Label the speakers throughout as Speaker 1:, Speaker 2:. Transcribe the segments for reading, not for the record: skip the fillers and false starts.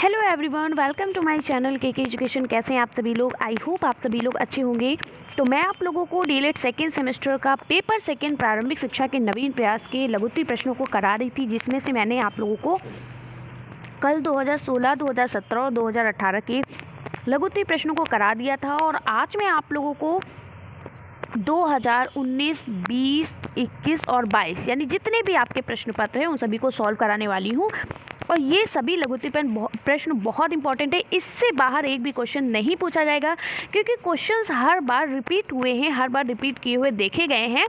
Speaker 1: Hello everyone, welcome to my channel K education. कैसे हैं आप सभी लोग? आई होप आप सभी लोग अच्छे होंगे। तो मैं आप लोगों को डीएलएड सेकेंड सेमेस्टर का पेपर सेकेंड प्रारंभिक शिक्षा के नवीन प्रयास के लघुत्तरीय प्रश्नों को करा रही थी, जिसमें से मैंने आप लोगों को कल 2016, 2017 और 2018 के लघुत्तरीय प्रश्नों को करा दिया था। और आज मैं आप लोगों को 2019, 20, 21 और 22 यानी जितने भी आपके प्रश्न पत्र हैं उन सभी को सॉल्व कराने वाली हूँ। और ये सभी लघुत्तरीय प्रश्न बहुत इंपॉर्टेंट है। इससे बाहर एक भी क्वेश्चन नहीं पूछा जाएगा, क्योंकि क्वेश्चंस हर बार रिपीट हुए हैं, हर बार रिपीट किए हुए देखे गए हैं।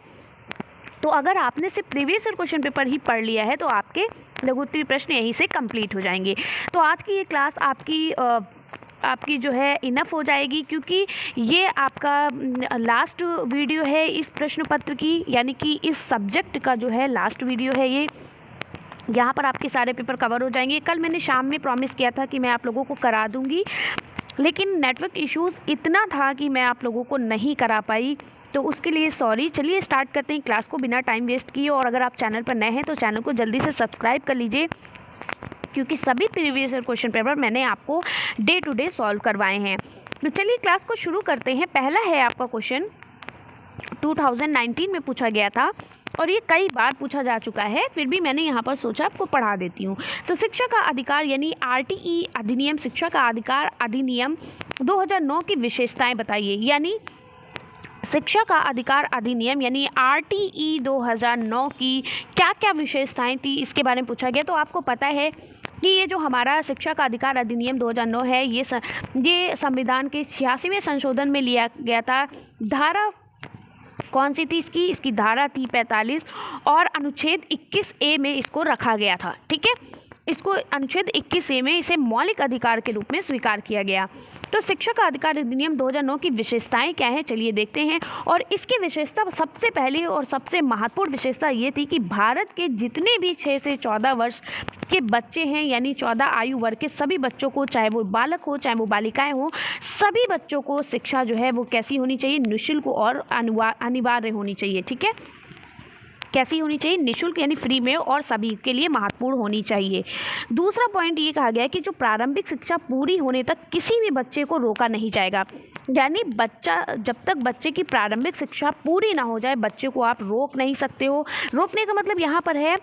Speaker 1: तो अगर आपने सिर्फ प्रीवियस ईयर क्वेश्चन पेपर ही पढ़ लिया है तो आपके लघुत्तरीय प्रश्न यहीं से कंप्लीट हो जाएंगे। तो आज की ये क्लास आपकी जो है इनफ हो जाएगी, क्योंकि ये आपका लास्ट वीडियो है इस प्रश्न पत्र की, यानी कि इस सब्जेक्ट का जो है लास्ट वीडियो है ये। यहाँ पर आपके सारे पेपर कवर हो जाएंगे। कल मैंने शाम में प्रॉमिस किया था कि मैं आप लोगों को करा दूँगी, लेकिन नेटवर्क इश्यूज़ इतना था कि मैं आप लोगों को नहीं करा पाई, तो उसके लिए सॉरी। चलिए स्टार्ट करते हैं क्लास को बिना टाइम वेस्ट किए। और अगर आप चैनल पर नए हैं तो चैनल को जल्दी से सब्सक्राइब कर लीजिए, क्योंकि सभी प्रीवियस ईयर क्वेश्चन पेपर मैंने आपको डे टू डे सॉल्व करवाए हैं। तो चलिए क्लास को शुरू करते हैं। पहला है आपका क्वेश्चन 2019 में पूछा गया था और ये कई बार पूछा जा चुका है, फिर भी मैंने यहाँ पर सोचा आपको पढ़ा देती हूँ। तो शिक्षा का अधिकार यानी आरटीई अधिनियम, शिक्षा का अधिकार अधिनियम 2009 की विशेषताएं बताइए। यानी शिक्षा का अधिकार अधिनियम यानी आरटीई 2009 की क्या क्या विशेषताएं थी, इसके बारे में पूछा गया। तो आपको पता है कि ये जो हमारा शिक्षा का अधिकार अधिनियम 2009 है, ये संविधान के 86वें संशोधन में लिया गया था। धारा कौन सी थी इसकी धारा थी 45 और अनुच्छेद 21A में इसको रखा गया था। ठीक है, इसको अनुच्छेद 21A में इसे मौलिक अधिकार के रूप में स्वीकार किया गया। तो शिक्षा का अधिकार अधिनियम 2009 की विशेषताएं क्या हैं, चलिए देखते हैं। और इसकी विशेषता सबसे पहली और सबसे महत्वपूर्ण विशेषता ये थी कि भारत के जितने भी 6 से 14 वर्ष के बच्चे हैं, यानी 14 आयु वर्ग के सभी बच्चों को, चाहे वो बालक हो चाहे वो बालिकाएं हो, सभी बच्चों को शिक्षा जो है वो कैसी होनी चाहिए, निःशुल्क और अनिवार्य होनी चाहिए। ठीक है, कैसी होनी चाहिए, निःशुल्क यानी फ्री में, और सभी के लिए महत्वपूर्ण होनी चाहिए। दूसरा पॉइंट ये कहा गया है कि जो प्रारंभिक शिक्षा पूरी होने तक किसी भी बच्चे को रोका नहीं जाएगा। यानी जब तक बच्चे की प्रारंभिक शिक्षा पूरी ना हो जाए, बच्चे को आप रोक नहीं सकते हो। रोकने का मतलब यहाँ पर है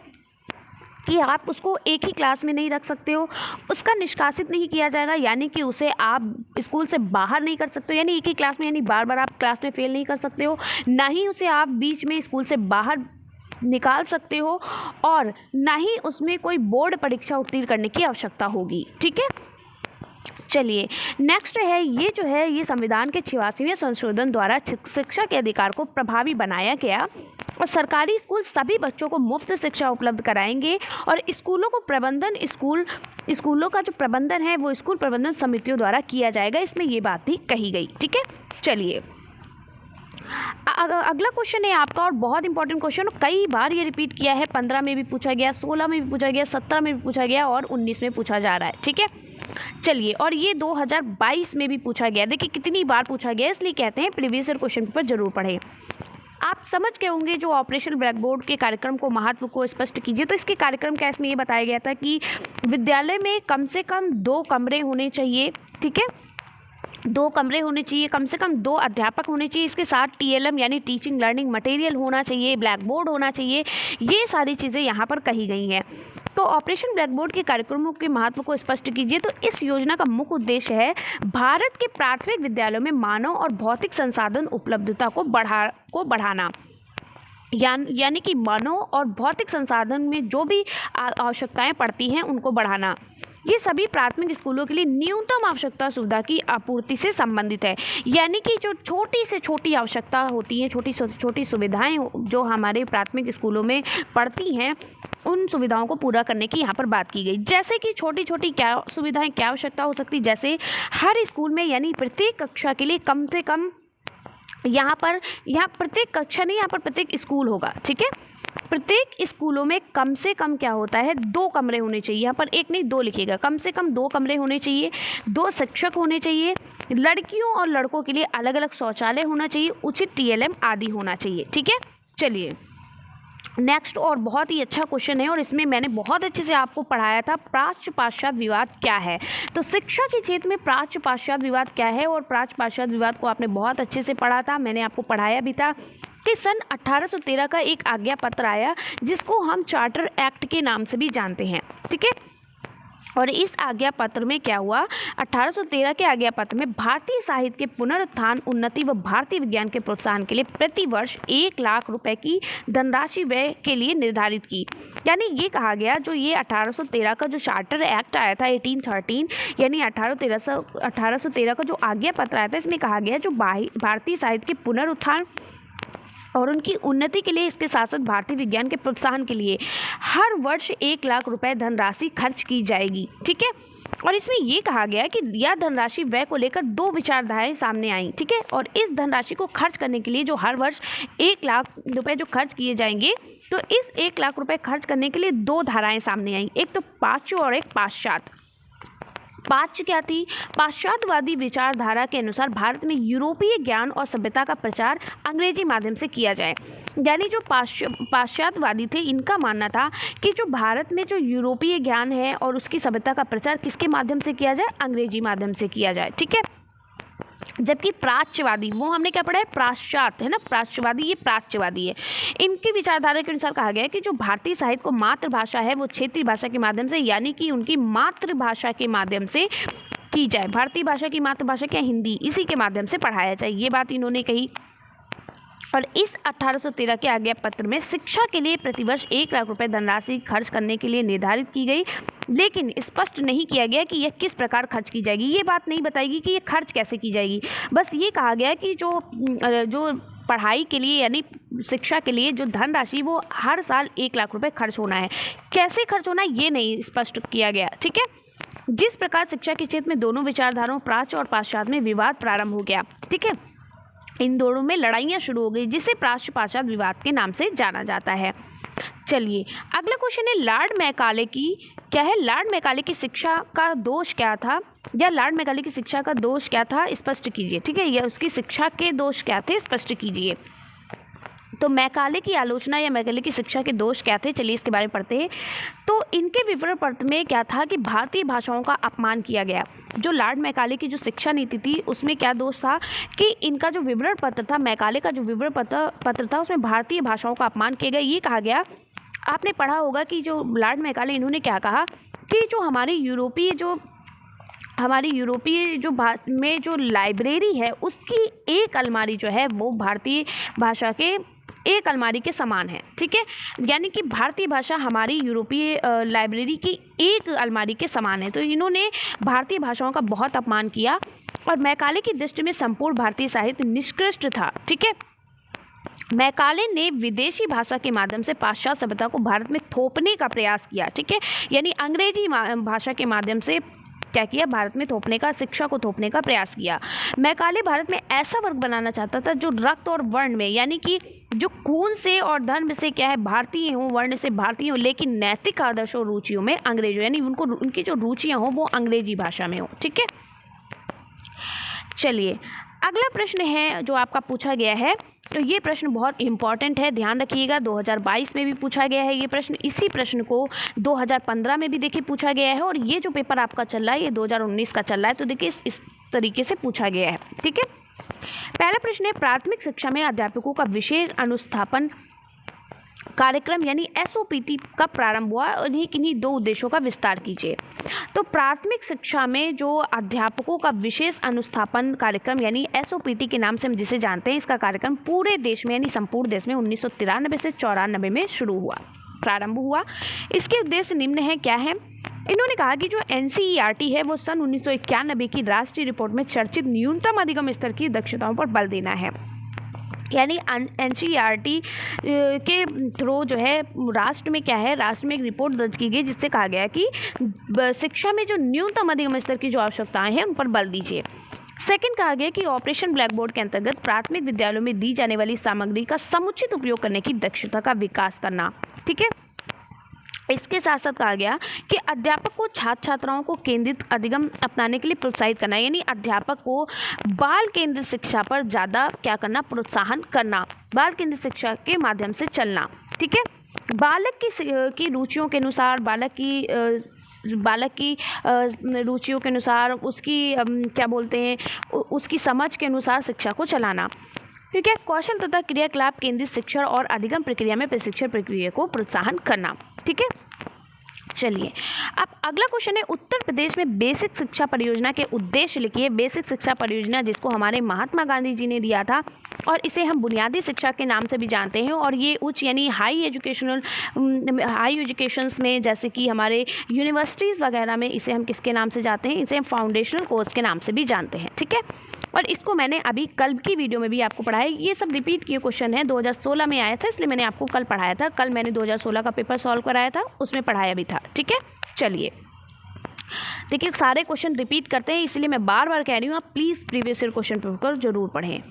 Speaker 1: कि आप उसको एक ही क्लास में नहीं रख सकते हो, उसका निष्कासित नहीं किया जाएगा, यानी कि उसे आप स्कूल से बाहर नहीं कर सकते हो, यानी एक ही क्लास में, यानी बार बार आप क्लास में फेल नहीं कर सकते हो, ना ही उसे आप बीच में स्कूल से बाहर निकाल सकते हो, और ना ही उसमें कोई बोर्ड परीक्षा उत्तीर्ण करने की आवश्यकता होगी। ठीक है, चलिए नेक्स्ट है, ये जो है ये संविधान के 86वें संशोधन द्वारा शिक्षा के अधिकार को प्रभावी बनाया गया, और सरकारी स्कूल सभी बच्चों को मुफ्त शिक्षा उपलब्ध कराएंगे। और स्कूलों को प्रबंधन स्कूलों का जो प्रबंधन है वो स्कूल प्रबंधन समितियों द्वारा किया जाएगा, इसमें ये बात भी कही गई। ठीक है, चलिए अगला क्वेश्चन है आपका, और बहुत इंपॉर्टेंट क्वेश्चन, कई बार ये रिपीट किया है। 15 में भी पूछा गया, 16 में भी पूछा गया, 17 में भी पूछा गया और 19 में पूछा जा रहा है। ठीक है, चलिए, और ये 2022 में भी पूछा गया। देखिए कितनी बार पूछा गया, इसलिए कहते हैं प्रीवियस ईयर क्वेश्चन पेपर जरूर पढ़ें। आप समझ गए होंगे जो ऑपरेशन ब्लैक बोर्ड के कार्यक्रम को, महत्व को स्पष्ट कीजिए। तो इसके कार्यक्रम का इसमें ये बताया गया था कि विद्यालय में कम से कम 2 कमरे होने चाहिए। ठीक है, 2 कमरे होने चाहिए, कम से कम 2 अध्यापक होने चाहिए, इसके साथ TLM यानी टीचिंग लर्निंग मटेरियल होना चाहिए, ब्लैक बोर्ड होना चाहिए। ये सारी चीज़ें यहाँ पर कही गई हैं। तो ऑपरेशन ब्लैक बोर्ड के कार्यक्रमों के महत्व को स्पष्ट कीजिए। तो इस योजना का मुख्य उद्देश्य है भारत के प्राथमिक विद्यालयों में मानव और भौतिक संसाधन उपलब्धता को बढ़ाना, यानी कि मानव और भौतिक संसाधन में जो भी आवश्यकताएं पड़ती हैं उनको बढ़ाना। ये सभी प्राथमिक स्कूलों के लिए न्यूनतम आवश्यकता सुविधा की आपूर्ति से संबंधित है, यानी कि जो छोटी से छोटी आवश्यकता होती है, छोटी से छोटी सुविधाएं जो हमारे प्राथमिक स्कूलों में पड़ती हैं, उन सुविधाओं को पूरा करने की यहाँ पर बात की गई। जैसे कि छोटी छोटी क्या सुविधाएं, क्या आवश्यकता हो सकती है, जैसे हर स्कूल में यानी प्रत्येक कक्षा के लिए कम से कम, यहाँ प्रत्येक कक्षा नहीं, यहाँ पर प्रत्येक स्कूल होगा। ठीक है, प्रत्येक स्कूलों में कम से कम क्या होता है, 2 कमरे होने चाहिए। यहाँ पर एक नहीं 2 लिखिएगा, कम से कम 2 कमरे होने चाहिए, 2 शिक्षक होने चाहिए, लड़कियों और लड़कों के लिए अलग अलग शौचालय होना चाहिए, उचित TLM आदि होना चाहिए। ठीक है, चलिए नेक्स्ट और बहुत ही अच्छा क्वेश्चन है और इसमें मैंने बहुत अच्छे से आपको पढ़ाया था, प्राच्य पाश्चात्य विवाद क्या है। तो शिक्षा के क्षेत्र में प्राच्य पाश्चात्य विवाद क्या है, और प्राच्य पाश्चात्य विवाद को आपने बहुत अच्छे से पढ़ा था, मैंने आपको पढ़ाया भी था कि सन 1813 का एक आज्ञा पत्र आया जिसको हम चार्टर एक्ट के नाम से भी जानते हैं, ठीक है। और इस आज्ञा पत्र में क्या हुआ, 1813 के आज्ञा पत्र में भारतीय साहित्य के पुनरुत्थान, उन्नति व भारतीय विज्ञान के प्रोत्साहन के लिए प्रति वर्ष 1 लाख रुपए की धनराशि व्यय के लिए निर्धारित की। यानी ये कहा गया, जो ये 1813 का जो चार्टर एक्ट आया था 1813, यानी 1813 का जो आज्ञा पत्र आया था, इसमें कहा गया जो भारतीय साहित्य के पुनरुत्थान और उनकी उन्नति के लिए, इसके साथ साथ भारतीय विज्ञान के प्रोत्साहन के लिए हर वर्ष 1 लाख रुपए धनराशि खर्च की जाएगी, ठीक है। और इसमें ये कहा गया कि यह धनराशि व्यय को लेकर 2 विचारधाराएं सामने आई, ठीक है। और इस धनराशि को खर्च करने के लिए जो हर वर्ष 1 लाख रुपए जो खर्च किए जाएंगे, तो इस 1 लाख रुपए खर्च करने के लिए 2 धाराएं सामने आई, एक तो पाश्चात्य और एक पाश्चात्य। पाश्चात्य क्या थी, पाश्चात्यवादी विचारधारा के अनुसार भारत में यूरोपीय ज्ञान और सभ्यता का प्रचार अंग्रेजी माध्यम से किया जाए। यानी जो पाश्चात्यवादी थे, इनका मानना था कि जो भारत में जो यूरोपीय ज्ञान है और उसकी सभ्यता का प्रचार किसके माध्यम से किया जाए, अंग्रेजी माध्यम से किया जाए, ठीक है। जबकि प्राच्यवादी, वो हमने क्या पढ़ा है, पाश्चात्य है ना, प्राच्यवादी ये प्राच्यवादी है। इनकी विचारधारा के अनुसार कहा गया है कि जो भारतीय साहित्य को मातृभाषा है वो क्षेत्रीय भाषा के माध्यम से, यानी कि उनकी मातृभाषा के माध्यम से की जाए। भारतीय भाषा की मातृभाषा क्या, हिंदी, इसी के माध्यम से पढ़ाया जाए, ये बात इन्होंने कही। और इस 1813 के आज्ञा पत्र में शिक्षा के लिए प्रतिवर्ष 1 लाख रुपए धनराशि खर्च करने के लिए निर्धारित की गई, लेकिन स्पष्ट नहीं किया गया कि यह किस प्रकार खर्च की जाएगी। ये बात नहीं बताएगी कि ये खर्च कैसे की जाएगी, बस ये कहा गया कि जो पढ़ाई के लिए यानी शिक्षा के लिए जो धनराशि वो हर साल 1 लाख रुपए खर्च होना है। कैसे खर्च होना है ये नहीं स्पष्ट किया गया, ठीक है। जिस प्रकार शिक्षा के क्षेत्र में दोनों विचारधाराओं प्राच्य और पाश्चात्य में विवाद प्रारंभ हो गया, ठीक है, इन दोनों में लड़ाइयाँ शुरू हो गई, जिसे प्राच्य पाश्चात्य विवाद के नाम से जाना जाता है। चलिए अगला क्वेश्चन है, लॉर्ड मैकाले की क्या है, लॉर्ड मैकाले की शिक्षा का दोष क्या था, या लॉर्ड मैकाले की शिक्षा का दोष क्या था, स्पष्ट कीजिए, ठीक है, या उसकी शिक्षा के दोष क्या थे, स्पष्ट कीजिए। तो मैकाले की आलोचना या मैकाले की शिक्षा के दोष क्या थे, चलिए इसके बारे में पढ़ते हैं। तो इनके विवरण पत्र में क्या था कि भारतीय भाषाओं का अपमान किया गया। जो लॉर्ड मैकाले की जो शिक्षा नीति थी उसमें क्या दोष था कि इनका जो विवरण पत्र था, मैकाले का जो विवरण पत्र था, उसमें भारतीय भाषाओं का अपमान किया गया। ये कहा गया, आपने पढ़ा होगा कि जो लॉर्ड मैकाले इन्होंने क्या कहा कि जो हमारी यूरोपीय जो में जो लाइब्रेरी है उसकी एक अलमारी जो है वो भारतीय भाषा के एक अलमारी के समान है, ठीक है। यानी कि भारतीय भाषा हमारी यूरोपीय लाइब्रेरी की एक अलमारी के समान है। तो इन्होंने भारतीय भाषाओं का बहुत अपमान किया और मैकाले की दृष्टि में संपूर्ण भारतीय साहित्य निष्कृष्ट था, ठीक है। मैकाले ने विदेशी भाषा के माध्यम से पाश्चात्य सभ्यता को भारत में थोपने का प्रयास किया, ठीक है, यानी अंग्रेजी भाषा के माध्यम से क्या किया, भारत में थोपने का, शिक्षा को थोपने का प्रयास किया। मैकाले भारत में ऐसा वर्ग बनाना चाहता था जो रक्त और वर्ण में, यानी कि जो खून से और धर्म से क्या है भारतीय हो, वर्ण से भारतीय हो, लेकिन नैतिक आदर्शों रुचियों में अंग्रेज हो, यानी उनकी जो रुचियां हो वो अंग्रेजी भाषा में हो, ठीक है। चलिए अगला प्रश्न है जो आपका पूछा गया है, तो ये प्रश्न बहुत इंपॉर्टेंट है, ध्यान रखिएगा। 2022 में भी पूछा गया है ये प्रश्न, इसी प्रश्न को 2015 में भी देखिए पूछा गया है, और ये जो पेपर आपका चल रहा है ये 2019 का चल रहा है। तो देखिए इस तरीके से पूछा गया है, ठीक है। पहला प्रश्न है, प्राथमिक शिक्षा में अध्यापकों का विशेष अनुस्थापन कार्यक्रम यानी SOPT कब प्रारंभ हुआ और किन्हीं 2 उद्देश्यों का विस्तार कीजिए। तो प्राथमिक शिक्षा में जो अध्यापकों का विशेष अनुस्थापन कार्यक्रम यानी SOPT के नाम से हम जिसे जानते हैं, इसका कार्यक्रम पूरे देश में यानी संपूर्ण देश में 1993 से 94 में प्रारंभ हुआ। इसके उद्देश्य निम्न है, क्या है, इन्होंने कहा कि जो NCERT है वो सन 1991 की राष्ट्रीय रिपोर्ट में चर्चित न्यूनतम अधिगम स्तर की दक्षताओं पर बल देना है। यानी NCERT के थ्रू जो है राष्ट्र में क्या है, राष्ट्र में एक रिपोर्ट दर्ज की गई जिससे कहा गया कि शिक्षा में जो न्यूनतम अधिगम स्तर की जो आवश्यकताएं हैं उन पर बल दीजिए। सेकंड कहा गया कि ऑपरेशन ब्लैक बोर्ड के अंतर्गत प्राथमिक विद्यालयों में दी जाने वाली सामग्री का समुचित उपयोग करने की दक्षता का विकास करना, ठीक है। इसके साथ साथ कहा गया कि अध्यापक को छात्र छात्राओं को केंद्रित अधिगम अपनाने के लिए प्रोत्साहित करना, यानी अध्यापक को बाल केंद्रित शिक्षा पर ज़्यादा क्या करना, प्रोत्साहन करना, बाल केंद्रित शिक्षा के माध्यम से चलना, ठीक है। बालक की रुचियों के अनुसार, बालक की रुचियों के अनुसार, उसकी क्या बोलते हैं, उसकी समझ के अनुसार शिक्षा को चलाना। ठीक है। कौशल तथा क्रियाकलाप केंद्रित शिक्षण और अधिगम प्रक्रिया में प्रशिक्षण प्रक्रिया को प्रोत्साहन करना। ठीक है। चलिए, अब अगला क्वेश्चन है, उत्तर प्रदेश में बेसिक शिक्षा परियोजना के उद्देश्य लिखिए। बेसिक शिक्षा परियोजना जिसको हमारे महात्मा गांधी जी ने दिया था और इसे हम बुनियादी शिक्षा के नाम से भी जानते हैं, और ये उच्च यानी हाई एजुकेशंस में, जैसे कि हमारे यूनिवर्सिटीज़ वगैरह में इसे हम किसके नाम से जानते हैं, इसे हम फाउंडेशनल कोर्स के नाम से भी जानते हैं। ठीक है। और इसको मैंने अभी कल की वीडियो में भी आपको पढ़ाया। ये सब रिपीट किए क्वेश्चन है, 2016 में आया था, इसलिए मैंने आपको कल पढ़ाया था। कल मैंने 2016 का पेपर सॉल्व कराया था, उसमें पढ़ाया भी था। ठीक है। चलिए, देखिए सारे क्वेश्चन रिपीट करते हैं, इसलिए मैं बार बार कह रही हूँ, आप please previous year question paper जरूर पढ़ें।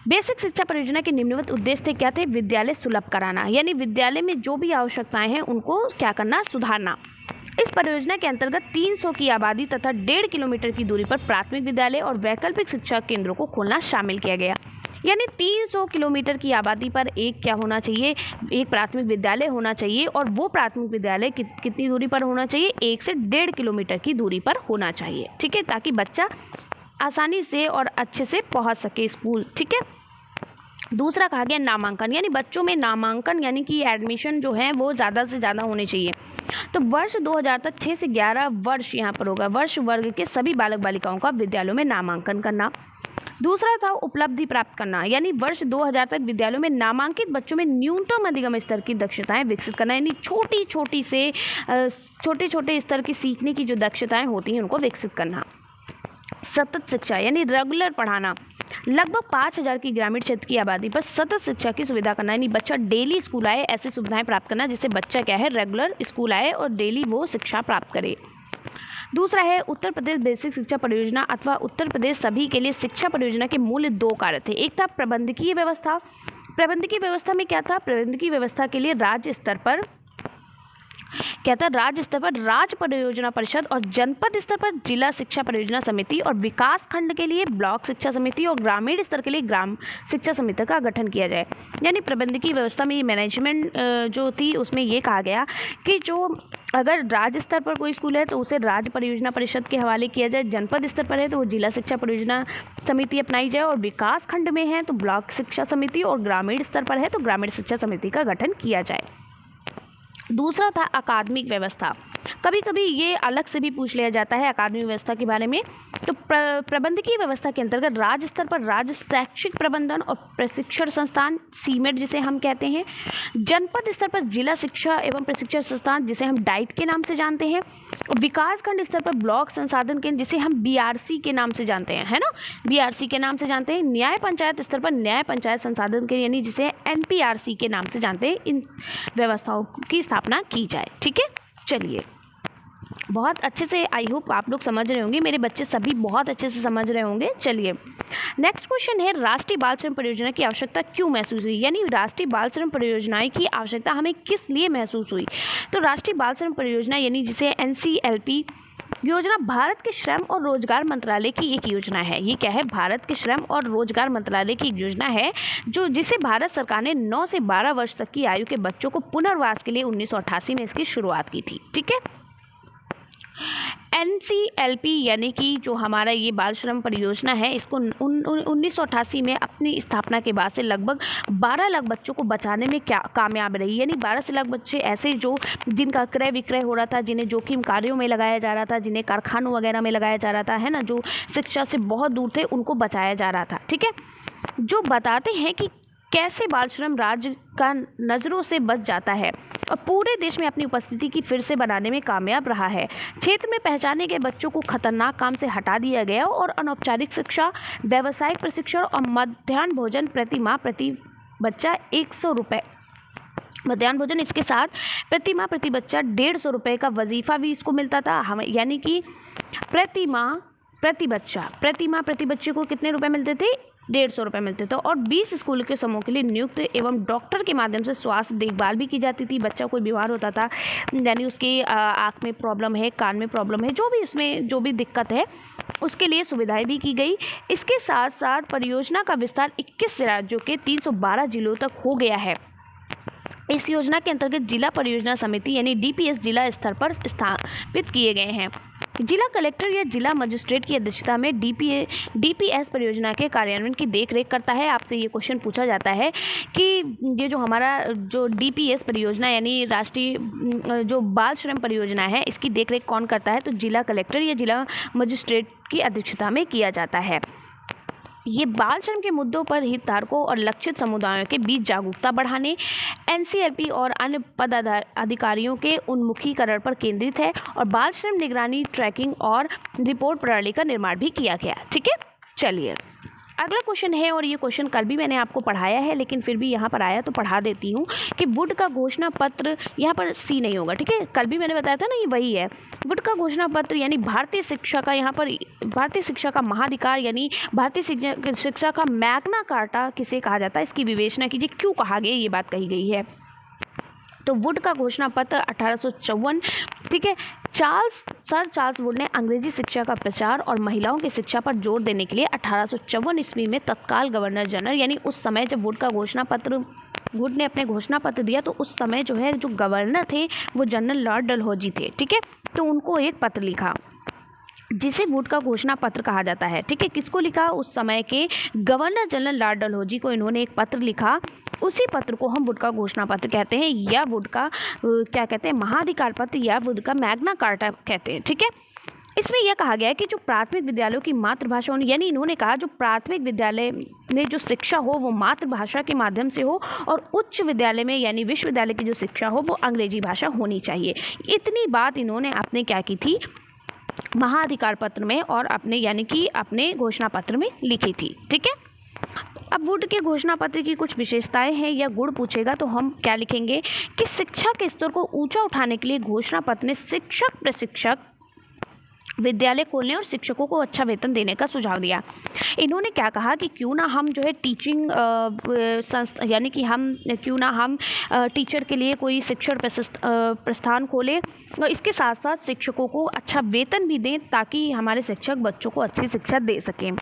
Speaker 1: बेसिक शिक्षा परियोजना के निम्नलिखित उद्देश्य थे, क्या थे? विद्यालय सुलभ कराना, यानी विद्यालय में जो भी आवश्यकताएं हैं उनको क्या करना, सुधारना। इस परियोजना के अंतर्गत 300 की आबादी तथा 1.5 किलोमीटर की दूरी पर प्राथमिक विद्यालय और वैकल्पिक शिक्षा केंद्रों को खोलना शामिल किया गया। यानी 300 किलोमीटर की आबादी पर एक क्या होना चाहिए, एक प्राथमिक विद्यालय होना चाहिए, और वो प्राथमिक विद्यालय कितनी दूरी पर होना चाहिए, 1 से 1.5 किलोमीटर की दूरी पर होना चाहिए। ठीक है, ताकि बच्चा आसानी से और अच्छे से पहुंच सके स्कूल। ठीक है। दूसरा कहा गया नामांकन, यानी बच्चों में नामांकन यानी कि एडमिशन जो है वो ज़्यादा से ज़्यादा होने चाहिए। तो वर्ष 2000 तक 6 से 11 वर्ष यहाँ पर होगा, वर्ष वर्ग के सभी बालक बालिकाओं का विद्यालयों में नामांकन करना। दूसरा था उपलब्धि प्राप्त करना, यानी वर्ष 2000 तक विद्यालयों में नामांकित बच्चों में न्यूनतम अधिगम स्तर की दक्षताएं विकसित करना, यानी छोटे छोटे स्तर की सीखने की जो दक्षताएं होती हैं उनको विकसित करना। सतत शिक्षा यानी रेगुलर पढ़ाना, लगभग 5000 की ग्रामीण क्षेत्र की आबादी पर सतत शिक्षा की सुविधा करना, यानी बच्चा डेली स्कूल आए, ऐसी सुविधाएं प्राप्त करना जिससे बच्चा क्या है, रेगुलर स्कूल आए और डेली वो शिक्षा प्राप्त करे। दूसरा है उत्तर प्रदेश बेसिक शिक्षा परियोजना अथवा उत्तर प्रदेश सभी के लिए शिक्षा परियोजना के मूल 2 कार्य थे। एक था प्रबंधकीय व्यवस्था। प्रबंधकीय व्यवस्था में क्या था, प्रबंधकीय व्यवस्था के लिए राज्य स्तर पर क्या था, राज्य स्तर पर राज्य परियोजना परिषद और जनपद स्तर पर जिला शिक्षा परियोजना समिति, और विकास खंड के लिए ब्लॉक शिक्षा समिति और ग्रामीण स्तर के लिए ग्राम शिक्षा समिति का गठन किया जाए। यानी प्रबंधकीय व्यवस्था में मैनेजमेंट जो थी उसमें ये कहा गया कि जो अगर राज्य स्तर पर कोई स्कूल है तो उसे राज्य परियोजना परिषद के हवाले किया जाए, जनपद स्तर पर है तो वो जिला शिक्षा परियोजना समिति अपनाई जाए, और विकास खंड में है तो ब्लॉक शिक्षा समिति, और ग्रामीण स्तर पर है तो ग्रामीण शिक्षा समिति का गठन किया जाए। दूसरा था अकादमिक व्यवस्था। कभी कभी ये अलग से भी पूछ लिया जाता है अकादमिक व्यवस्था के बारे में। तो प्रबंधकीय व्यवस्था के अंतर्गत राज्य स्तर पर राज्य शैक्षिक प्रबंधन और प्रशिक्षण संस्थान सीमेट जिसे हम कहते हैं, जनपद स्तर पर जिला शिक्षा एवं प्रशिक्षण संस्थान जिसे हम डाइट के नाम से जानते हैं, और विकास खंड स्तर पर ब्लॉक संसाधन केंद्र जिसे हम बीआरसी के नाम से जानते हैं, है ना, बीआरसी के नाम से जानते हैं। न्याय पंचायत स्तर पर न्याय पंचायत संसाधन केंद्र यानी जिसे एनपीआरसी के नाम से जानते हैं, इन व्यवस्थाओं की स्थापना की जाए। ठीक है। चलिए, बहुत अच्छे से आई होप आप लोग समझ रहे होंगे, मेरे बच्चे सभी बहुत अच्छे से समझ रहे होंगे। चलिए, नेक्स्ट क्वेश्चन है, राष्ट्रीय बाल श्रम परियोजना की आवश्यकता क्यों महसूस हुई, यानी राष्ट्रीय बाल श्रम परियोजनाएं की आवश्यकता हमें किस लिए महसूस हुई। तो राष्ट्रीय बाल श्रम परियोजना यानी जिसे एनसीएलपी योजना भारत के श्रम और रोजगार मंत्रालय की एक योजना है। ये क्या है, भारत के श्रम और रोजगार मंत्रालय की एक योजना है जिसे भारत सरकार ने 9 से 12 वर्ष तक की आयु के बच्चों को पुनर्वास के लिए 1988 में इसकी शुरुआत की थी। ठीक है। एनसीएलपी यानी कि जो हमारा ये बाल श्रम परियोजना है, इसको 1988 में अपनी स्थापना के बाद से लगभग 12 लाख बच्चों को बचाने में क्या कामयाब रही। यानी 12 से लाख बच्चे ऐसे जो जिनका क्रय विक्रय हो रहा था, जिन्हें जोखिम कार्यों में लगाया जा रहा था, जिन्हें कारखानों वगैरह में लगाया जा रहा था, है ना, जो शिक्षा से बहुत दूर थे, उनको बचाया जा रहा था। ठीक है। जो बताते हैं कि कैसे बाल श्रम राज्य का नज़रों से बच जाता है और पूरे देश में अपनी उपस्थिति की फिर से बनाने में कामयाब रहा है। क्षेत्र में पहचाने गए बच्चों को खतरनाक काम से हटा दिया गया और अनौपचारिक शिक्षा, व्यावसायिक प्रशिक्षण और मध्याह्न भोजन प्रति माह प्रति बच्चा 100 रुपये मध्याह्न भोजन, इसके साथ प्रति माह प्रति बच्चा 150 रुपये का वजीफ़ा भी इसको मिलता था। हमें यानी कि प्रति माह प्रति बच्चे को कितने रुपए मिलते थे, 150 रुपये मिलते थे। और 20 स्कूल के समूह के लिए नियुक्त एवं डॉक्टर के माध्यम से स्वास्थ्य देखभाल भी की जाती थी। बच्चा कोई बीमार होता था, यानी उसकी आँख में प्रॉब्लम है, कान में प्रॉब्लम है, जो भी उसमें जो भी दिक्कत है उसके लिए सुविधाएं भी की गई। इसके साथ साथ परियोजना का विस्तार 21 राज्यों के 312 जिलों तक हो गया है। इस योजना के अंतर्गत जिला परियोजना समिति यानी डीपीएस जिला स्तर पर स्थापित किए गए हैं। जिला कलेक्टर या जिला मजिस्ट्रेट की अध्यक्षता में डीपीएस परियोजना के कार्यान्वयन की देखरेख करता है। आपसे ये क्वेश्चन पूछा जाता है कि ये जो हमारा जो डीपीएस परियोजना यानी राष्ट्रीय जो बाल श्रम परियोजना है, इसकी देखरेख कौन करता है? तो जिला कलेक्टर या जिला मजिस्ट्रेट की अध्यक्षता में किया जाता है। ये बाल श्रम के मुद्दों पर हितधारकों और लक्षित समुदायों के बीच जागरूकता बढ़ाने, एनसीएलपी और अन्य पदाधिकारियों के उन्मुखीकरण पर केंद्रित है और बाल श्रम निगरानी, ट्रैकिंग और रिपोर्ट प्रणाली का निर्माण भी किया गया। ठीक है, चलिए अगला क्वेश्चन है, और ये क्वेश्चन कल भी मैंने आपको पढ़ाया है लेकिन फिर भी यहाँ पर आया तो पढ़ा देती हूँ कि वुड का घोषणा पत्र, यहाँ पर सी नहीं होगा, ठीक है, कल भी मैंने बताया था ना, ये वही है। वुड का घोषणा पत्र यानी भारतीय शिक्षा का, यहाँ पर भारतीय शिक्षा का महाधिकार यानी भारतीय शिक्षा का मैग्ना कार्टा किसे कहा जाता है, इसकी विवेचना कीजिए क्यों कहा गया, ये बात कही गई है। तो वुड का घोषणा पत्र 1854, ठीक है, सर चार्ल्स वुड ने अंग्रेजी शिक्षा का प्रचार और महिलाओं की शिक्षा पर जोर देने के लिए 1854 ईस्वी में तत्काल गवर्नर जनरल यानी उस समय जब वुड ने अपने घोषणा पत्र दिया तो उस समय जो है जो गवर्नर थे वो जनरल लॉर्ड डलहौजी थे। ठीक है, तो उनको एक पत्र लिखा जिसे वुड का घोषणा पत्र कहा जाता है। ठीक है, किसको लिखा? उस समय के गवर्नर जनरल लॉर्ड डलहौजी को इन्होंने एक पत्र लिखा, उसी पत्र को हम वुड का घोषणा पत्र कहते हैं या वुड का क्या कहते हैं, महाधिकार पत्र या वुड का मैग्ना कार्टा कहते हैं। ठीक है, इसमें यह कहा गया है कि जो प्राथमिक विद्यालयों की मातृभाषा होनी, यानी इन्होंने कहा जो प्राथमिक विद्यालय में जो शिक्षा हो वो मातृभाषा के माध्यम से हो और उच्च विद्यालय में यानी विश्वविद्यालय की जो शिक्षा हो वो अंग्रेजी भाषा होनी चाहिए। इतनी बात इन्होंने आपने क्या की थी, महाधिकार पत्र में और अपने यानी कि अपने घोषणा पत्र में लिखी थी। ठीक है, अब वुड के घोषणा पत्र की कुछ विशेषताएं हैं या गुण पूछेगा तो हम क्या लिखेंगे कि शिक्षा के स्तर को ऊंचा उठाने के लिए घोषणा पत्र ने शिक्षक, प्रशिक्षक, विद्यालय खोलने और शिक्षकों को अच्छा वेतन देने का सुझाव दिया। इन्होंने क्या कहा कि क्यों ना हम जो है टीचिंग संस्था यानी कि क्यों ना हम टीचर के लिए कोई शिक्षण प्रस्थान खोलें और इसके साथ साथ शिक्षकों को अच्छा वेतन भी दें ताकि हमारे शिक्षक बच्चों को अच्छी शिक्षा दे सकें।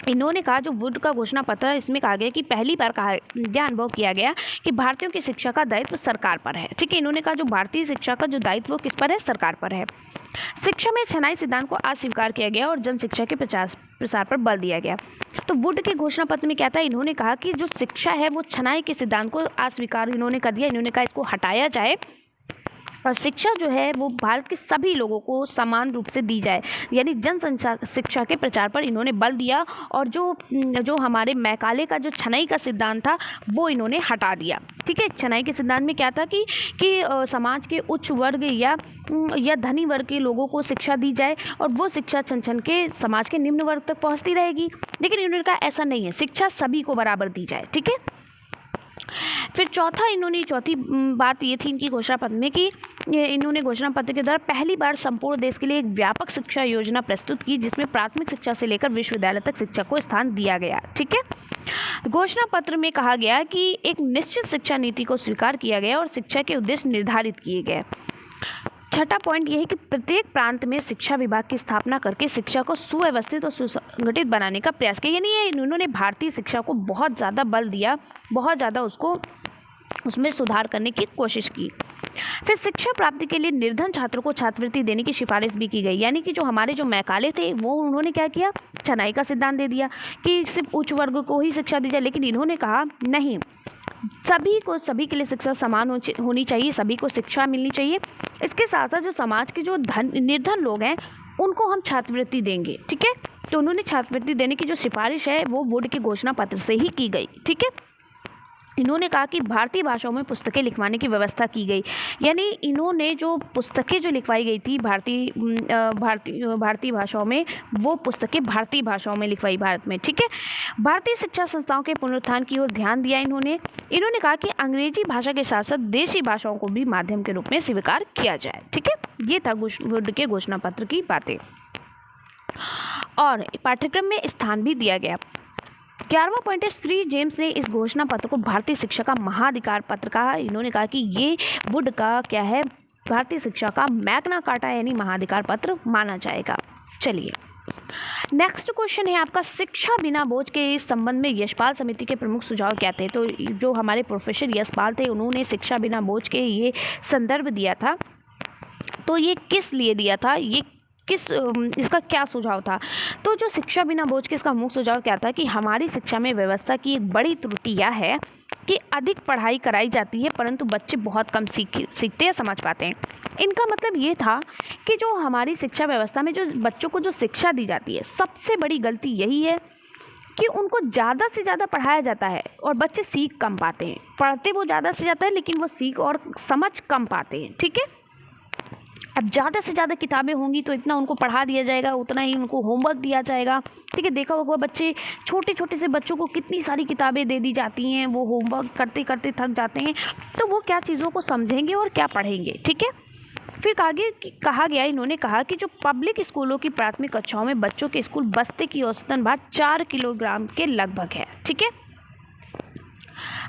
Speaker 1: इन्होंने कहा जो वुड का घोषणा पत्र, इसमें कहा गया कि पहली बार यह अनुभव किया गया कि भारतीयों की शिक्षा का दायित्व सरकार पर है। ठीक है, इन्होंने कहा जो भारतीय शिक्षा का जो दायित्व किस पर है, सरकार पर है। शिक्षा में छनाई सिद्धांत को अस्वीकार किया गया और जन शिक्षा के प्रसार पर बल दिया गया। तो वुड के घोषणा पत्र में क्या था, इन्होंने कहा कि जो शिक्षा है वो छनाई के सिद्धांत को अस्वीकार इन्होंने कर दिया। इन्होंने कहा इसको हटाया जाए और शिक्षा जो है वो भारत के सभी लोगों को समान रूप से दी जाए, यानी जन शिक्षा के प्रचार पर इन्होंने बल दिया और जो हमारे मैकाले का जो छनाई का सिद्धांत था वो इन्होंने हटा दिया। ठीक है, छनाई के सिद्धांत में क्या था कि समाज के उच्च वर्ग या धनी वर्ग के लोगों को शिक्षा दी जाए और वो शिक्षा छन के समाज के निम्न वर्ग तक पहुँचती रहेगी, लेकिन इन्होंने कहा ऐसा नहीं है, शिक्षा सभी को बराबर दी जाए। ठीक है, फिर चौथी बात ये थी इनकी घोषणा पत्र में कि इन्होंने घोषणा पत्र के द्वारा पहली बार संपूर्ण देश के लिए एक व्यापक शिक्षा योजना प्रस्तुत की जिसमें प्राथमिक शिक्षा से लेकर विश्वविद्यालय तक शिक्षा को स्थान दिया गया। ठीक है, घोषणा पत्र में कहा गया कि एक निश्चित शिक्षा नीति को स्वीकार किया गया और शिक्षा के उद्देश्य निर्धारित किए गए। छठा पॉइंट यह है कि प्रत्येक प्रांत में शिक्षा विभाग की स्थापना करके शिक्षा को सुव्यवस्थित और सुसंगठित बनाने का प्रयास किया, यानी इन्होंने भारतीय शिक्षा को बहुत ज़्यादा बल दिया, बहुत ज़्यादा उसमें सुधार करने की कोशिश की। फिर शिक्षा प्राप्ति के लिए निर्धन छात्रों को छात्रवृत्ति देने की सिफारिश भी की गई, यानी कि जो हमारे जो मैकाले थे वो उन्होंने क्या किया, छनाई का सिद्धांत दे दिया कि सिर्फ उच्च वर्ग को ही शिक्षा दी जाए, लेकिन इन्होंने कहा नहीं, सभी के लिए शिक्षा समान होनी चाहिए, सभी को शिक्षा मिलनी चाहिए। इसके साथ साथ जो समाज के जो निर्धन लोग हैं उनको हम छात्रवृत्ति देंगे। ठीक है, तो उन्होंने छात्रवृत्ति देने की जो सिफारिश है वो वुड के घोषणा पत्र से ही की गई। ठीक है, इन्होंने कहा कि भारतीय भाषाओं में पुस्तकें लिखवाने की व्यवस्था की गई, यानी इन्होंने जो पुस्तकें जो लिखवाई गई थी भारतीय भाषाओं में, वो पुस्तकें भारतीय भाषाओं में लिखवाई भारत में। ठीक है, भारतीय शिक्षा संस्थाओं के पुनरुत्थान की ओर ध्यान दिया इन्होंने कहा कि अंग्रेजी भाषा के साथ साथ देशी भाषाओं को भी माध्यम के रूप में स्वीकार किया जाए। ठीक है, ये था वुड के घोषणा पत्र की बातें और पाठ्यक्रम में स्थान भी दिया गया। 11वां पॉइंट है, श्री जेम्स ने इस घोषणा पत्र को भारतीय शिक्षा का महाधिकार पत्र कहा। इन्होंने कहा कि ये वुड का क्या है, भारतीय शिक्षा का मैग्ना कार्टा यानी महाधिकार पत्र माना जाएगा। चलिए नेक्स्ट क्वेश्चन है आपका, शिक्षा बिना बोझ के इस संबंध में यशपाल समिति के प्रमुख सुझाव क्या थे। तो जो हमारे प्रोफेसर यशपाल थे उन्होंने शिक्षा बिना बोझ के ये संदर्भ दिया था। तो ये किस लिए दिया था, ये इसका क्या सुझाव था। तो जो शिक्षा बिना बोझ के इसका मुख्य सुझाव क्या था कि हमारी शिक्षा में व्यवस्था की एक बड़ी त्रुटि यह है कि अधिक पढ़ाई कराई जाती है परंतु बच्चे बहुत कम सीखते या समझ पाते हैं। इनका मतलब ये था कि जो हमारी शिक्षा व्यवस्था में जो बच्चों को जो शिक्षा दी जाती है, सबसे बड़ी गलती यही है कि उनको ज़्यादा से ज़्यादा पढ़ाया जाता है और बच्चे सीख कम पाते हैं। पढ़ते वो ज़्यादा से ज़्यादा है लेकिन वो सीख और समझ कम पाते हैं। ठीक है, अब ज़्यादा से ज़्यादा किताबें होंगी तो इतना उनको पढ़ा दिया जाएगा, उतना ही उनको होमवर्क दिया जाएगा। ठीक है, देखा होगा बच्चे, छोटे छोटे से बच्चों को कितनी सारी किताबें दे दी जाती हैं, वो होमवर्क करते करते थक जाते हैं, तो वो क्या चीज़ों को समझेंगे और क्या पढ़ेंगे। ठीक है, फिर आगे कहा गया, इन्होंने कहा कि जो पब्लिक स्कूलों की प्राथमिक कक्षाओं में बच्चों के स्कूल बस्ते की औसतन भार 4 किलोग्राम के लगभग है। ठीक है,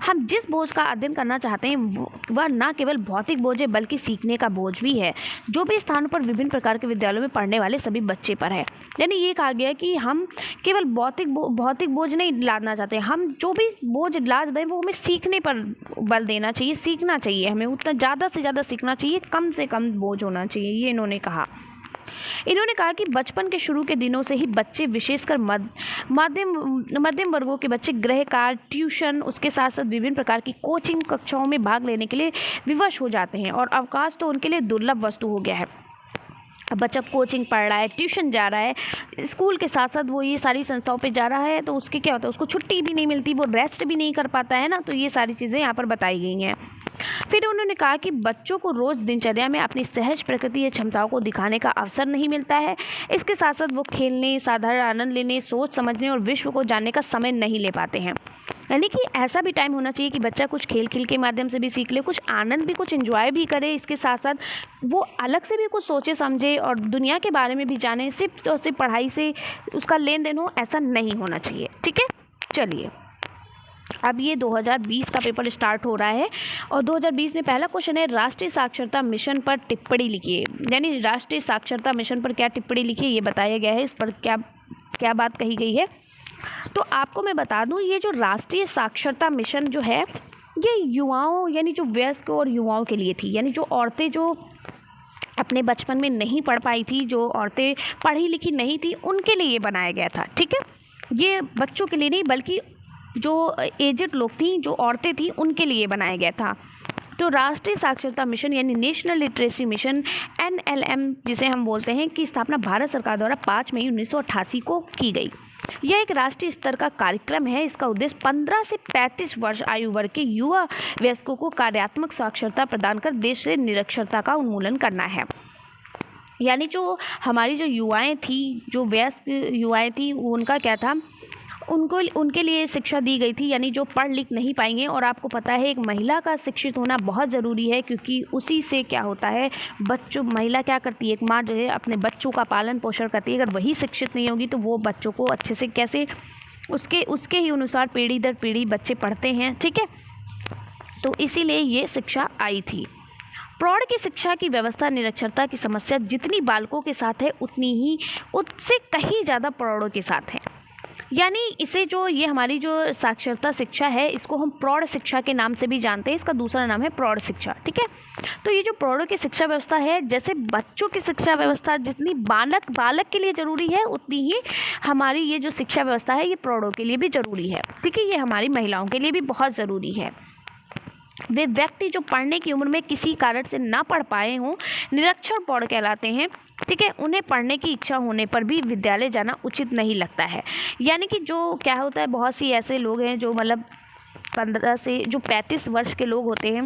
Speaker 1: हम जिस बोझ का अध्ययन करना चाहते हैं वह न केवल भौतिक बोझ है बल्कि सीखने का बोझ भी है, जो भी स्थानों पर विभिन्न प्रकार के विद्यालयों में पढ़ने वाले सभी बच्चे पर है। यानी ये कहा गया कि हम केवल भौतिक बोझ नहीं लादना चाहते, हम जो भी बोझ लाद रहे हैं वो हमें सीखने पर बल देना चाहिए, सीखना चाहिए, हमें उतना ज़्यादा से ज़्यादा सीखना चाहिए, कम से कम बोझ होना चाहिए, ये इन्होंने कहा। इन्होंने कहा कि बचपन के शुरू के दिनों से ही बच्चे, विशेषकर मध्यम वर्गों के बच्चे, गृह कार्य, ट्यूशन, उसके साथ साथ विभिन्न प्रकार की कोचिंग कक्षाओं में भाग लेने के लिए विवश हो जाते हैं और अवकाश तो उनके लिए दुर्लभ वस्तु हो गया है। अब बच्चा कोचिंग पढ़ रहा है, ट्यूशन जा रहा है, स्कूल के साथ साथ वो ये सारी संस्थाओं पे जा रहा है, तो उसके क्या होता है, उसको छुट्टी भी नहीं मिलती, वो रेस्ट भी नहीं कर पाता है ना। तो ये सारी चीज़ें यहाँ पर बताई गई हैं। फिर उन्होंने कहा कि बच्चों को रोज़ दिनचर्या में अपनी सहज प्रकृति या क्षमताओं को दिखाने का अवसर नहीं मिलता है। इसके साथ साथ वो खेलने, साधारण आनंद लेने, सोच समझने और विश्व को जानने का समय नहीं ले पाते हैं। यानी कि ऐसा भी टाइम होना चाहिए कि बच्चा कुछ खेल के माध्यम से भी सीख ले, कुछ आनंद भी, कुछ एंजॉय भी करे, इसके साथ साथ वो अलग से भी कुछ सोचे समझे और दुनिया के बारे में भी जाने। सिर्फ पढ़ाई से उसका लेन देन हो, ऐसा नहीं होना चाहिए। ठीक है, चलिए अब ये 2020 का पेपर स्टार्ट हो रहा है और 2020 में पहला क्वेश्चन है, राष्ट्रीय साक्षरता मिशन पर टिप्पणी लिखिए। यानी राष्ट्रीय साक्षरता मिशन पर क्या टिप्पणी लिखिए ये बताया गया है, इस पर क्या बात कही गई है। तो आपको मैं बता दूं, ये जो राष्ट्रीय साक्षरता मिशन जो है ये युवाओं, यानी जो वयस्क और युवाओं के लिए थी। यानी जो औरतें जो अपने बचपन में नहीं पढ़ पाई थी, जो औरतें पढ़ी लिखी नहीं थी, उनके लिए ये बनाया गया था। ठीक है, ये बच्चों के लिए नहीं बल्कि जो एजेड लोग थी, जो औरतें थी, उनके लिए बनाया गया था। तो राष्ट्रीय साक्षरता मिशन यानी नेशनल लिटरेसी मिशन, NLM जिसे हम बोलते हैं, की स्थापना भारत सरकार द्वारा 5 मई 1988 को की गई। यह एक राष्ट्रीय स्तर का कार्यक्रम है। इसका उद्देश्य 15 से 35 वर्ष आयु वर्ग के युवा वयस्कों को कार्यात्मक साक्षरता प्रदान कर देश से निरक्षरता का उन्मूलन करना है। यानी जो हमारी जो युवाएं थी, जो वयस्क युवाएं थी, उनका क्या था, उनके लिए शिक्षा दी गई थी, यानी जो पढ़ लिख नहीं पाएंगे। और आपको पता है एक महिला का शिक्षित होना बहुत ज़रूरी है, क्योंकि उसी से क्या होता है, महिला क्या करती है, एक माँ जो है अपने बच्चों का पालन पोषण करती है। अगर वही शिक्षित नहीं होगी तो वो बच्चों को अच्छे से कैसे, उसके ही अनुसार पीढ़ी दर पीढ़ी बच्चे पढ़ते हैं। ठीक है, तो इसीलिए ये शिक्षा आई थी। प्रौढ़ की शिक्षा की व्यवस्था निरक्षरता की समस्या जितनी बालकों के साथ है उतनी ही उससे कहीं ज़्यादा प्रौढ़ों के साथ है। यानी इसे जो ये हमारी जो साक्षरता शिक्षा है, इसको हम प्रौढ़ शिक्षा के नाम से भी जानते हैं, इसका दूसरा नाम है प्रौढ़ शिक्षा। ठीक है, तो ये जो प्रौढ़ों की शिक्षा व्यवस्था है, जैसे बच्चों की शिक्षा व्यवस्था जितनी बालक के लिए ज़रूरी है, उतनी ही हमारी ये जो शिक्षा व्यवस्था है ये प्रौढ़ों के लिए भी ज़रूरी है। ठीक है, ये हमारी महिलाओं के लिए भी बहुत ज़रूरी है। वे व्यक्ति जो पढ़ने की उम्र में किसी कारण से ना पढ़ पाए हों, निरक्षर प्रौढ़ कहलाते हैं। ठीक है, उन्हें पढ़ने की इच्छा होने पर भी विद्यालय जाना उचित नहीं लगता है। यानी कि जो क्या होता है, बहुत सी ऐसे लोग हैं जो मतलब 15 से जो 35 वर्ष के लोग होते हैं,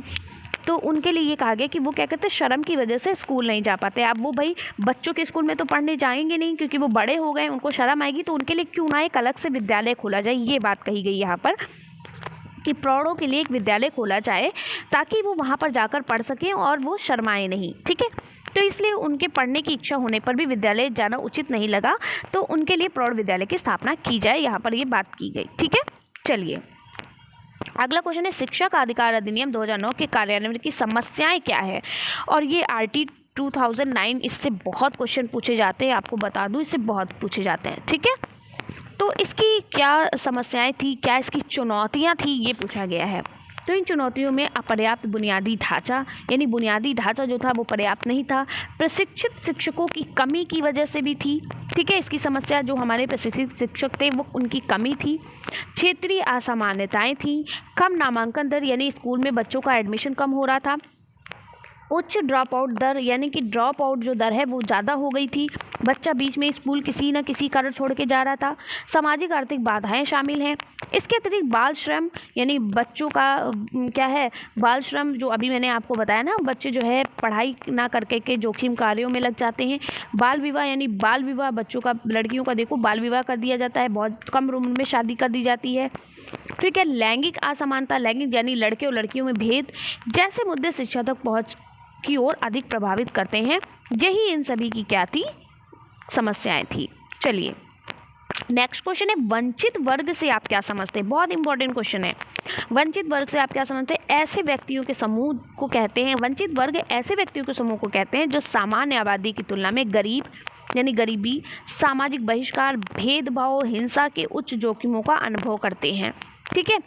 Speaker 1: तो उनके लिए ये कहा गया कि वो क्या कहते हैं, शर्म की वजह से स्कूल नहीं जा पाते। अब वो भाई बच्चों के स्कूल में तो पढ़ने जाएंगे नहीं, क्योंकि वो बड़े हो गए, उनको शर्म आएगी, तो उनके लिए क्यों ना एक अलग से विद्यालय खोला जाए। ये बात कही गई यहाँ पर कि प्रौढ़ों के लिए एक विद्यालय खोला जाए ताकि वो वहाँ पर जाकर पढ़ सकें और वो शर्माएं नहीं। ठीक है, तो इसलिए उनके पढ़ने की इच्छा होने पर भी विद्यालय जाना उचित नहीं लगा, तो उनके लिए प्रौढ़ विद्यालय की स्थापना की जाए, यहाँ पर ये बात की गई। ठीक है, चलिए अगला क्वेश्चन है, शिक्षा का अधिकार अधिनियम 2009 के कार्यान्वयन की समस्याएं क्या है। और ये 2009 इससे बहुत क्वेश्चन पूछे जाते हैं, आपको बता दूं, इससे बहुत पूछे जाते हैं। ठीक है, तो इसकी क्या समस्याएं थी, क्या इसकी चुनौतियां थी, ये पूछा गया है। तो इन चुनौतियों में अपर्याप्त बुनियादी ढांचा, यानी बुनियादी ढांचा जो था वो पर्याप्त नहीं था। प्रशिक्षित शिक्षकों की कमी की वजह से भी थी। ठीक है, इसकी समस्या जो हमारे प्रशिक्षित शिक्षक थे वो उनकी कमी थी। क्षेत्रीय असामान्यताएं थी। कम नामांकन दर, यानी स्कूल में बच्चों का एडमिशन कम हो रहा था। उच्च ड्रॉप आउट दर, यानी कि ड्रॉप आउट जो दर है वो ज़्यादा हो गई थी। बच्चा बीच में स्कूल किसी न किसी कारण छोड़ के जा रहा था। सामाजिक आर्थिक बाधाएं शामिल हैं। इसके अतिरिक्त बाल श्रम, यानी बच्चों का क्या है, बाल श्रम जो अभी मैंने आपको बताया ना, बच्चे जो है पढ़ाई ना करके के जोखिम कार्यों में लग जाते हैं। बाल विवाह, यानी बाल विवाह, बच्चों का, लड़कियों का देखो बाल विवाह कर दिया जाता है, बहुत कम उम्र में शादी कर दी जाती है। ठीक है, लैंगिक असमानता, लैंगिक यानी लड़के और लड़कियों में भेद जैसे मुद्दे शिक्षा तक पहुँच की ओर अधिक प्रभावित करते हैं। यही इन सभी की क्या थी, समस्याएं थी। चलिए नेक्स्ट क्वेश्चन है, वंचित वर्ग से आप क्या समझते हैं? बहुत इंपॉर्टेंट क्वेश्चन है। वंचित वर्ग से आप क्या समझते हैं? ऐसे व्यक्तियों के समूह को कहते हैं, वंचित वर्ग ऐसे व्यक्तियों के समूह को कहते हैं जो सामान्य आबादी की तुलना में गरीब, यानी गरीबी, सामाजिक बहिष्कार, भेदभाव, हिंसा के उच्च जोखिमों का अनुभव करते हैं। ठीक है,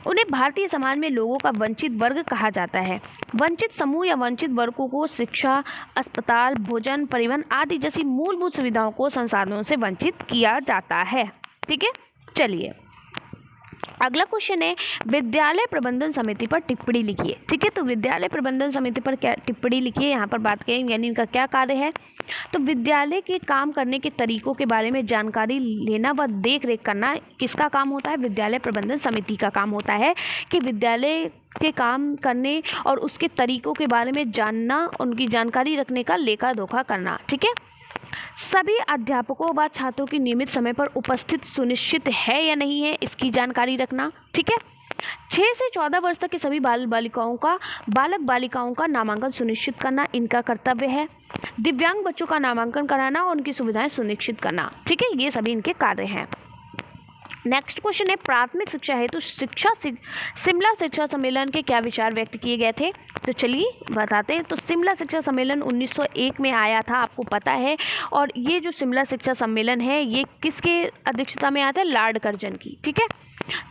Speaker 1: उन्हें भारतीय समाज में लोगों का वंचित वर्ग कहा जाता है। वंचित समूह या वंचित वर्गों को शिक्षा, अस्पताल, भोजन, परिवहन आदि जैसी मूलभूत सुविधाओं को संसाधनों से वंचित किया जाता है। ठीक है, चलिए अगला क्वेश्चन है, विद्यालय प्रबंधन समिति पर टिप्पणी लिखिए। ठीक है, तो विद्यालय प्रबंधन समिति पर क्या टिप्पणी लिखिए, यहाँ पर बात करें, यानी इनका क्या कार्य है। तो विद्यालय के काम करने के तरीकों के बारे में जानकारी लेना व देख रेख करना किसका काम होता है? विद्यालय प्रबंधन समिति का काम होता है कि विद्यालय के काम करने और उसके तरीकों के बारे में जानना, उनकी जानकारी रखने का लेखा जोखा करना। ठीक है, सभी अध्यापकों व छात्रों की नियमित समय पर उपस्थित सुनिश्चित है या नहीं है, इसकी जानकारी रखना। ठीक है, 6 से 14 वर्ष तक के सभी बालक बालिकाओं का नामांकन सुनिश्चित करना इनका कर्तव्य है। दिव्यांग बच्चों का नामांकन कराना और उनकी सुविधाएं सुनिश्चित करना। ठीक है, ये सभी इनके कार्य हैं। नेक्स्ट क्वेश्चन है, प्राथमिक शिक्षा हेतु शिमला शिक्षा सम्मेलन के क्या विचार व्यक्त किए गए थे? तो चलिए बताते हैं। तो शिमला शिक्षा सम्मेलन 1901 में आया था, आपको पता है। और ये जो शिमला शिक्षा सम्मेलन है ये किसके अध्यक्षता में आया था? लॉर्ड कर्जन की। ठीक है,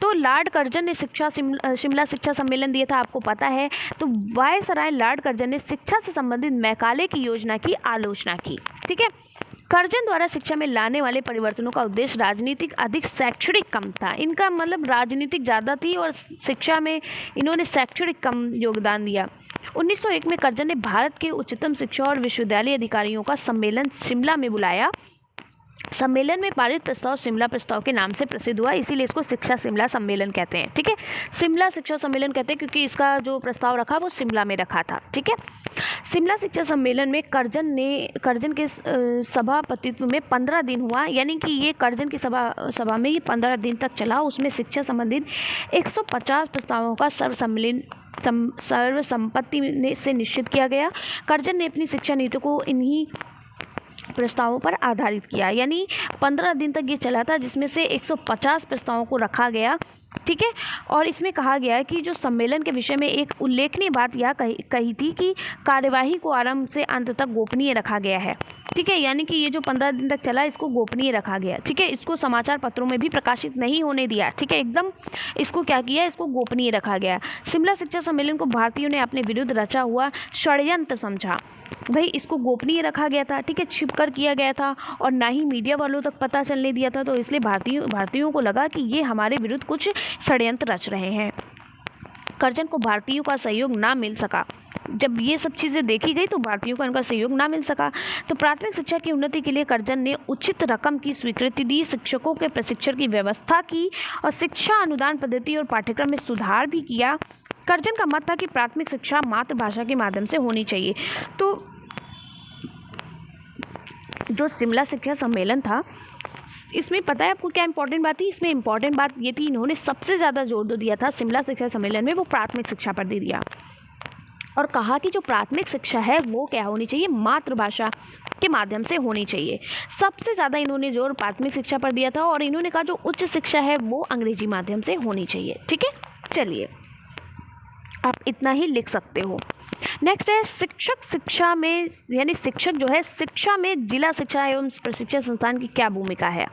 Speaker 1: तो लॉर्ड कर्जन ने शिमला शिक्षा सम्मेलन दिया था, आपको पता है। तो वायसराय लॉर्ड कर्जन ने शिक्षा से संबंधित मैकाले की योजना की आलोचना की। ठीक है, कर्जन द्वारा शिक्षा में लाने वाले परिवर्तनों का उद्देश्य राजनीतिक अधिक शैक्षणिक कम था। इनका मतलब राजनीतिक ज़्यादा थी और शिक्षा में इन्होंने शैक्षणिक कम योगदान दिया। 1901 में कर्जन ने भारत के उच्चतम शिक्षा और विश्वविद्यालय अधिकारियों का सम्मेलन शिमला में बुलाया। सम्मेलन में पारित प्रस्ताव शिमला प्रस्ताव के नाम से प्रसिद्ध हुआ, इसीलिए इसको शिक्षा शिमला सम्मेलन कहते हैं। ठीक है, शिमला शिक्षा सम्मेलन कहते हैं क्योंकि इसका जो प्रस्ताव रखा वो शिमला में रखा था। ठीक है, शिमला शिक्षा सम्मेलन में कर्जन के सभापतित्व में 15 दिन हुआ, यानी कि ये कर्जन की सभा में ये 15 दिन तक चला। उसमें शिक्षा संबंधित 150 प्रस्तावों का सर्वसम्मति से निश्चित किया गया। कर्जन ने अपनी शिक्षा नीति को इन्हीं प्रस्तावों पर आधारित किया, यानी 15 दिन तक ये चला था, जिसमें से 150 प्रस्तावों को रखा गया। ठीक है, और इसमें कहा गया है कि जो सम्मेलन के विषय में एक उल्लेखनीय बात यह कही थी कि कार्यवाही को आरंभ से अंत तक गोपनीय रखा गया है। ठीक है, यानी कि ये जो 15 दिन तक चला इसको गोपनीय रखा गया। ठीक है, इसको समाचार पत्रों में भी प्रकाशित नहीं होने दिया। ठीक है, एकदम इसको क्या किया, इसको गोपनीय रखा गया। शिमला शिक्षा सम्मेलन को भारतीयों ने अपने विरुद्ध रचा हुआ षड्यंत्र समझा। भाई इसको गोपनीय रखा गया था, ठीक है, छिप कर किया गया था और ना ही मीडिया वालों तक पता चलने दिया था। तो इसलिए भारतीयों को लगा कि ये हमारे विरुद्ध कुछ षड्यंत्र रच रहे हैं। कर्जन को भारतीयों का सहयोग ना मिल सका। जब ये सब चीज़ें देखी गई तो भारतीयों को इनका सहयोग ना मिल सका। तो प्राथमिक शिक्षा की उन्नति के लिए कर्जन ने उचित रकम की स्वीकृति दी, शिक्षकों के प्रशिक्षण की व्यवस्था की और शिक्षा अनुदान पद्धति और पाठ्यक्रम में सुधार भी किया। कर्जन का मत था कि प्राथमिक शिक्षा मातृभाषा के माध्यम से होनी चाहिए। तो जो शिमला शिक्षा सम्मेलन था इसमें पता है आपको क्या इंपॉर्टेंट बात थी? इसमें इंपॉर्टेंट बात ये थी, इन्होंने सबसे ज़्यादा जोर जो दिया था शिमला शिक्षा सम्मेलन में वो प्राथमिक शिक्षा पर दे दिया और कहा कि जो प्राथमिक शिक्षा है वो क्या होनी चाहिए, मातृभाषा के माध्यम से होनी चाहिए। सबसे ज़्यादा इन्होंने जोर प्राथमिक शिक्षा पर दिया था और इन्होंने कहा जो उच्च शिक्षा है वो अंग्रेजी माध्यम से होनी चाहिए। ठीक है, चलिए आप इतना ही लिख सकते हो। नेक्स्ट है शिक्षक शिक्षा में, यानी शिक्षक जो है शिक्षा में जिला शिक्षा एवं प्रशिक्षण संस्थान की क्या भूमिका है।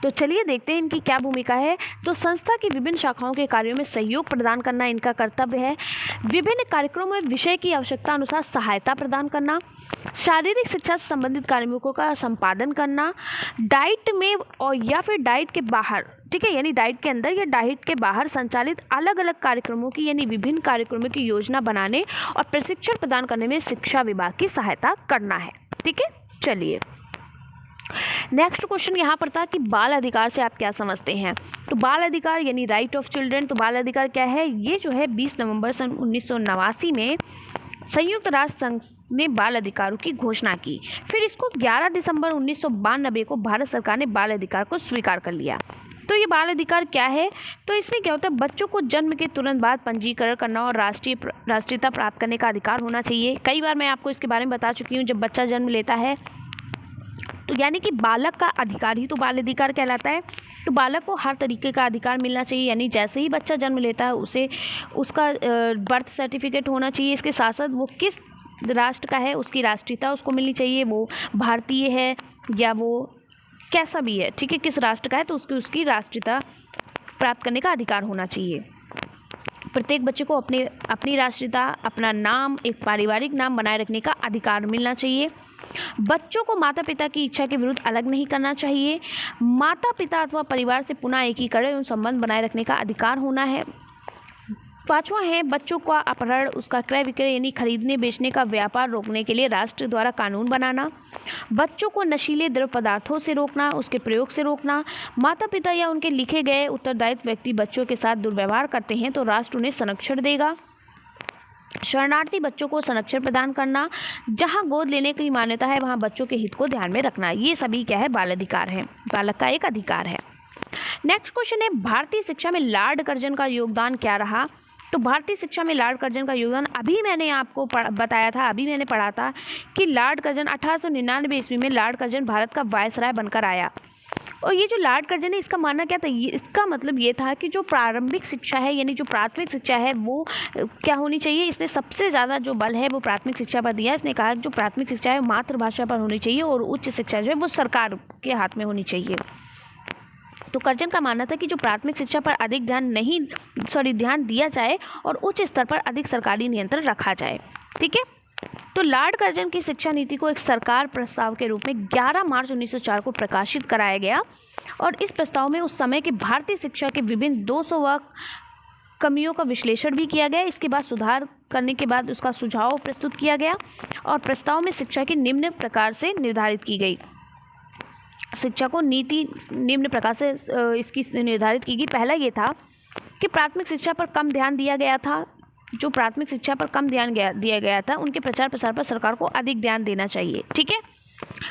Speaker 1: तो चलिए देखते हैं इनकी क्या भूमिका है। तो संस्था की विभिन्न शाखाओं के कार्यों में सहयोग प्रदान करना इनका कर्तव्य है। विभिन्न कार्यक्रमों में विषय की आवश्यकता अनुसार सहायता प्रदान करना, शारीरिक शिक्षा से संबंधित कार्यों का संपादन करना, डाइट में और या फिर डाइट के बाहर, ठीक है, यानी डाइट के अंदर या डाइट के बाहर संचालित अलग अलग कार्यक्रमों की, यानी विभिन्न कार्यक्रमों की योजना बनाने और प्रशिक्षण प्रदान करने में शिक्षा विभाग की सहायता करना है। ठीक है, चलिए नेक्स्ट क्वेश्चन यहाँ पर था कि बाल अधिकार से आप क्या समझते हैं। तो बाल अधिकार यानी राइट ऑफ चिल्ड्रन, तो बाल अधिकार क्या है, ये जो है 20 नवंबर सन 1989 में संयुक्त राष्ट्र संघ ने बाल अधिकारों की घोषणा की। फिर इसको 11 दिसंबर 1992 को भारत सरकार ने बाल अधिकार को स्वीकार कर लिया। तो ये बाल अधिकार क्या है, तो इसमें क्या होता है, बच्चों को जन्म के तुरंत बाद पंजीकरण करना और राष्ट्रीयता प्राप्त करने का अधिकार होना चाहिए। कई बार मैं आपको इसके बारे में बता चुकी हूँ। जब बच्चा जन्म लेता है तो यानी कि बालक का अधिकार ही तो बाल अधिकार कहलाता है। तो बालक को हर तरीके का अधिकार मिलना चाहिए, यानी जैसे ही बच्चा जन्म लेता है उसे उसका बर्थ सर्टिफिकेट होना चाहिए। इसके साथ साथ वो किस राष्ट्र का है उसकी राष्ट्रीयता उसको मिलनी चाहिए, वो भारतीय है या वो कैसा भी है, ठीक है, किस राष्ट्र का है तो उसकी राष्ट्रीयता प्राप्त करने का अधिकार होना चाहिए। प्रत्येक बच्चे को अपनी राष्ट्रीयता, अपना नाम, एक पारिवारिक नाम बनाए रखने का अधिकार मिलना चाहिए। बच्चों को माता पिता की इच्छा के विरुद्ध अलग नहीं करना चाहिए। माता पिता अथवा परिवार से पुनः एकीकरण एवं संबंध बनाए रखने का अधिकार होना है। 5वां है बच्चों का अपहरण, उसका क्रय विक्रय यानी खरीदने बेचने का व्यापार रोकने के लिए राष्ट्र द्वारा कानून बनाना। बच्चों को नशीले द्रव्य पदार्थों से रोकना, उसके प्रयोग से रोकना। माता पिता या उनके लिखे गए उत्तरदायित्व व्यक्ति बच्चों के साथ दुर्व्यवहार करते हैं तो राष्ट्र उन्हें संरक्षण देगा। शरणार्थी बच्चों को संरक्षण प्रदान करना। जहां गोद लेने की मान्यता है वहां बच्चों के हित को ध्यान में रखना। ये सभी क्या है, बाल अधिकार है, बालक का एक अधिकार है। नेक्स्ट क्वेश्चन है भारतीय शिक्षा में लॉर्ड कर्जन का योगदान क्या रहा। तो भारतीय शिक्षा में लॉर्ड कर्जन का योगदान अभी मैंने आपको बताया था, अभी मैंने पढ़ा था कि लॉर्ड कर्जन 1899 ईस्वी में लॉर्ड कर्जन भारत का वायसराय बनकर आया। और ये जो लॉर्ड कर्जन है इसका मानना क्या था, इसका मतलब ये था कि जो प्रारंभिक शिक्षा है यानी जो प्राथमिक शिक्षा है वो क्या होनी चाहिए, इसने सबसे ज़्यादा जो बल है वो प्राथमिक शिक्षा पर दिया। इसने कहा कि जो प्राथमिक शिक्षा है मातृभाषा पर होनी चाहिए और उच्च शिक्षा जो है वो सरकार के हाथ में होनी चाहिए। तो कर्जन का मानना था कि जो प्राथमिक शिक्षा पर अधिक ध्यान दिया जाए और उच्च स्तर पर अधिक सरकारी नियंत्रण रखा जाए। ठीक है, तो लॉर्ड कर्जन की शिक्षा नीति को एक सरकार प्रस्ताव के रूप में 11 मार्च 1904 को प्रकाशित कराया गया और इस प्रस्ताव में उस समय के भारतीय शिक्षा के विभिन्न 200 कमियों का विश्लेषण भी किया गया। इसके बाद सुधार करने के बाद उसका सुझाव प्रस्तुत किया गया और प्रस्ताव में शिक्षा की निम्न प्रकार से निर्धारित की गई। शिक्षा को नीति निम्न प्रकार से इसकी निर्धारित की गई। पहला ये था कि प्राथमिक शिक्षा पर कम ध्यान दिया गया था। जो प्राथमिक शिक्षा पर कम ध्यान दिया गया था उनके प्रचार प्रसार पर सरकार को अधिक ध्यान देना चाहिए। ठीक है,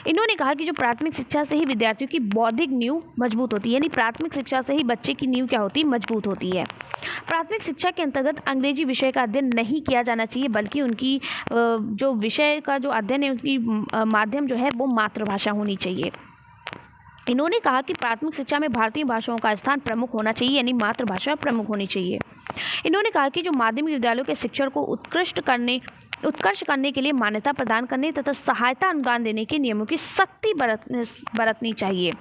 Speaker 1: इन्होंने कहा कि जो प्राथमिक शिक्षा से ही विद्यार्थियों की बौद्धिक नींव मजबूत होती है, यानी प्राथमिक शिक्षा से ही बच्चे की नींव क्या होती है, मजबूत होती है। प्राथमिक शिक्षा के अंतर्गत अंग्रेजी विषय का अध्ययन नहीं किया जाना चाहिए, बल्कि उनकी जो विषय का जो अध्ययन है उसकी माध्यम जो है वो मातृभाषा होनी चाहिए। इन्होंने कहा कि प्राथमिक शिक्षा में भारतीय भाषाओं का स्थान प्रमुख होना चाहिए, यानी मातृभाषा प्रमुख होनी चाहिए। इन्होंने कहा कि जो माध्यमिक विद्यालयों के शिक्षण को उत्कृष्ट करने के लिए मान्यता प्रदान करने तथा सहायता अनुदान देने के नियमों की सख्ती बरतनी चाहिए।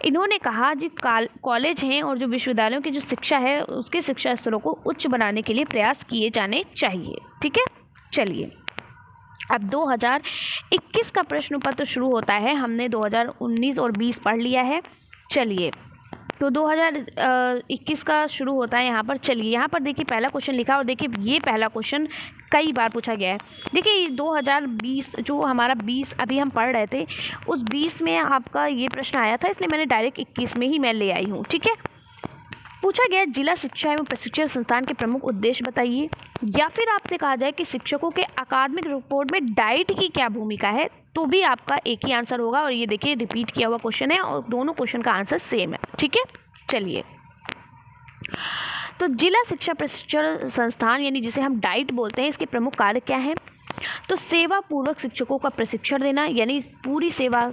Speaker 1: इन्होंने कहा जो कॉलेज हैं और जो विश्वविद्यालयों की जो शिक्षा है उसके शिक्षा स्तरों को उच्च बनाने के लिए प्रयास किए जाने चाहिए। ठीक है, चलिए अब 2021 का प्रश्न पत्र शुरू होता है। हमने 2019 और 20 पढ़ लिया है। चलिए तो 2021 का शुरू होता है यहाँ पर। चलिए यहाँ पर देखिए पहला क्वेश्चन लिखा और देखिए ये पहला क्वेश्चन कई बार पूछा गया है। देखिए 2020 जो हमारा 20 अभी हम पढ़ रहे थे उस 20 में आपका ये प्रश्न आया था, इसलिए मैंने डायरेक्ट 21 में ही मैं ले आई हूँ। ठीक है, पूछा गया जिला शिक्षा एवं प्रशिक्षण संस्थान के प्रमुख उद्देश्य बताइए, या फिर आपसे कहा जाए कि शिक्षकों के अकादमिक रिपोर्ट में डाइट की क्या भूमिका है, तो भी आपका एक ही आंसर होगा। और ये देखिए रिपीट किया हुआ क्वेश्चन है और दोनों क्वेश्चन का आंसर सेम है। ठीक है, चलिए तो जिला शिक्षा प्रशिक्षण संस्थान यानी जिसे हम डाइट बोलते हैं, इसके प्रमुख कार्य क्या हैं। तो सेवा पूर्वक शिक्षकों का प्रशिक्षण देना, यानी पूरी सेवा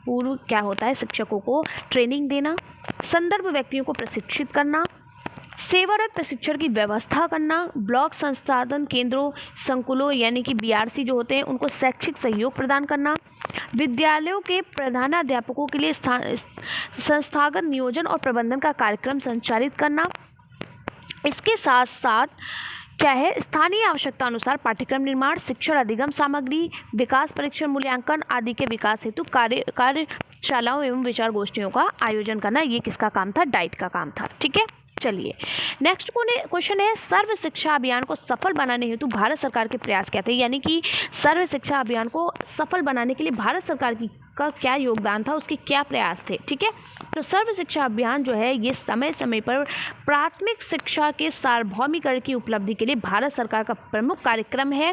Speaker 1: पूर्व क्या होता है, शिक्षकों को ट्रेनिंग देना। संदर्भ व्यक्तियों को प्रशिक्षित करना। सेवारत प्रशिक्षण की व्यवस्था करना, ब्लॉक संसाधन केंद्रों, संकुलों यानी कि बीआरसी जो होते हैं उनको शैक्षिक सहयोग प्रदान करना, विद्यालयों के प्रधानाध्यापकों के लिए संस्थागत नियोजन और प्रबंधन का कार्यक्रम संचालित करना। इसके साथ साथ क्या है, स्थानीय आवश्यकता अनुसार पाठ्यक्रम निर्माण, शिक्षण अधिगम सामग्री, विकास परीक्षण, मूल्यांकन आदि के विकास हेतु कार्यशालाओं एवं विचार गोष्ठियों का आयोजन करना। ये किसका काम था? डाइट का काम था। ठीक है, चलिए नेक्स्ट क्वेश्चन है, सर्व शिक्षा अभियान को सफल बनाने हेतु भारत सरकार के प्रयास क्या थे? यानी कि सर्व शिक्षा अभियान को सफल बनाने के लिए भारत सरकार का क्या योगदान था, उसके क्या प्रयास थे? ठीक है, तो सर्व शिक्षा अभियान जो है ये समय समय पर प्राथमिक शिक्षा के सार्वभौमिकरण की उपलब्धि के लिए भारत सरकार का प्रमुख कार्यक्रम है।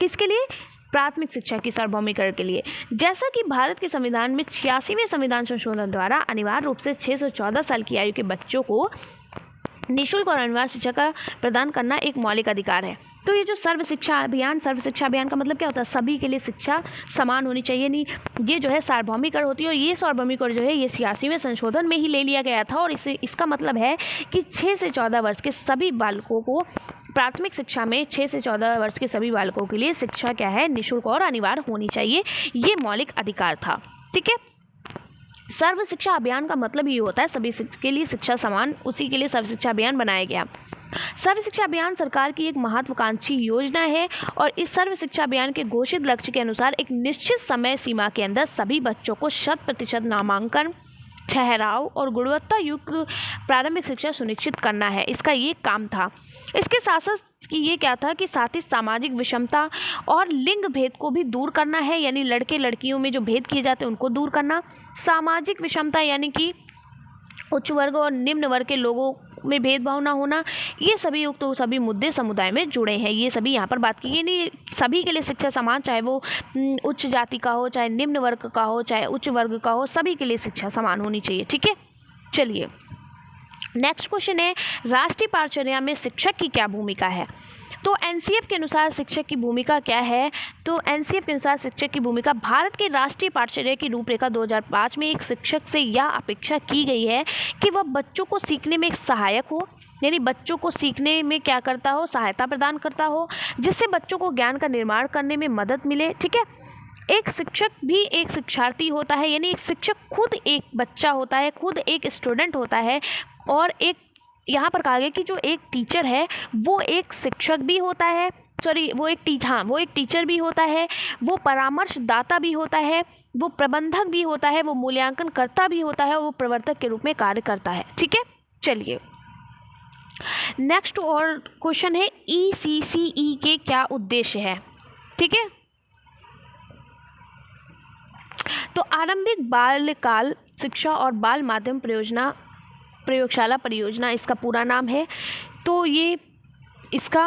Speaker 1: किसके लिए? प्राथमिक शिक्षा की सार्वभौमिकरण के लिए। जैसा कि भारत के संविधान में 86वें संविधान संशोधन द्वारा अनिवार्य रूप से 6 से 14 साल की आयु के बच्चों को निःशुल्क और अनिवार्य शिक्षा का प्रदान करना एक मौलिक अधिकार है। तो ये जो सर्व शिक्षा अभियान का मतलब क्या होता है? सभी के लिए शिक्षा समान होनी चाहिए। नहीं, ये जो है सार्वभौमिकरण होती है, और ये सार्वभौमिकरण जो है ये 86वें संशोधन में ही ले लिया गया था। और इसका मतलब है कि 6 से 14 वर्ष के सभी बालकों को प्राथमिक शिक्षा में 6 से 14 वर्ष के सभी बालकों के लिए शिक्षा क्या है? निःशुल्क और अनिवार्य होनी चाहिए। ये मौलिक अधिकार था। ठीक है, सर्व शिक्षा अभियान का मतलब ये होता है सभी के लिए शिक्षा समान, उसी के लिए सर्व शिक्षा अभियान बनाया गया। सर्व शिक्षा अभियान सरकार की एक महत्वाकांक्षी योजना है, और इस सर्व शिक्षा अभियान के घोषित लक्ष्य के अनुसार एक निश्चित समय सीमा के अंदर सभी बच्चों को 100% नामांकन, ठहराव और गुणवत्ता युक्त प्रारंभिक शिक्षा सुनिश्चित करना है। इसका ये काम था। इसके साथ साथ कि ये क्या था कि साथ ही सामाजिक विषमता और लिंग भेद को भी दूर करना है, यानी लड़के लड़कियों में जो भेद किए जाते हैं उनको दूर करना। सामाजिक विषमता यानी कि उच्च वर्ग और निम्न वर्ग के लोगों में भेदभाव ना होना, ये सभी सभी मुद्दे समुदाय में जुड़े हैं। ये सभी यहाँ पर बात की गई। नहीं, सभी के लिए शिक्षा समान, चाहे वो उच्च जाति का हो, चाहे निम्न वर्ग का हो, चाहे उच्च वर्ग का हो, सभी के लिए शिक्षा समान होनी चाहिए। ठीक है, चलिए नेक्स्ट क्वेश्चन है, राष्ट्रीय पाठ्यचर्या में शिक्षक की क्या भूमिका है? तो एनसीएफ के अनुसार शिक्षक की भूमिका क्या है? तो एनसीएफ के अनुसार शिक्षक की भूमिका, भारत के राष्ट्रीय पाठ्यचर्या की रूपरेखा 2005 में एक शिक्षक से यह अपेक्षा की गई है कि वह बच्चों को सीखने में एक सहायक हो, यानी बच्चों को सीखने में क्या करता हो? सहायता प्रदान करता हो, जिससे बच्चों को ज्ञान का निर्माण करने में मदद मिले। ठीक है, एक शिक्षक भी एक शिक्षार्थी होता है, यानी एक शिक्षक खुद एक बच्चा होता है, खुद एक स्टूडेंट होता है, और एक यहाँ पर कहा गया कि जो एक टीचर है वो एक शिक्षक भी होता है, वो एक टीचर भी होता है, वो परामर्शदाता भी होता है, वो प्रबंधक भी होता है, वो मूल्यांकन करता भी होता है, और वो प्रवर्तक के रूप में कार्य करता है। ठीक है, चलिए नेक्स्ट और क्वेश्चन है, ECCE के क्या उद्देश्य है? ठीक है, तो आरंभिक बाल्यकाल शिक्षा और बाल माध्यम प्रयोगशाला परियोजना इसका पूरा नाम है। तो ये इसका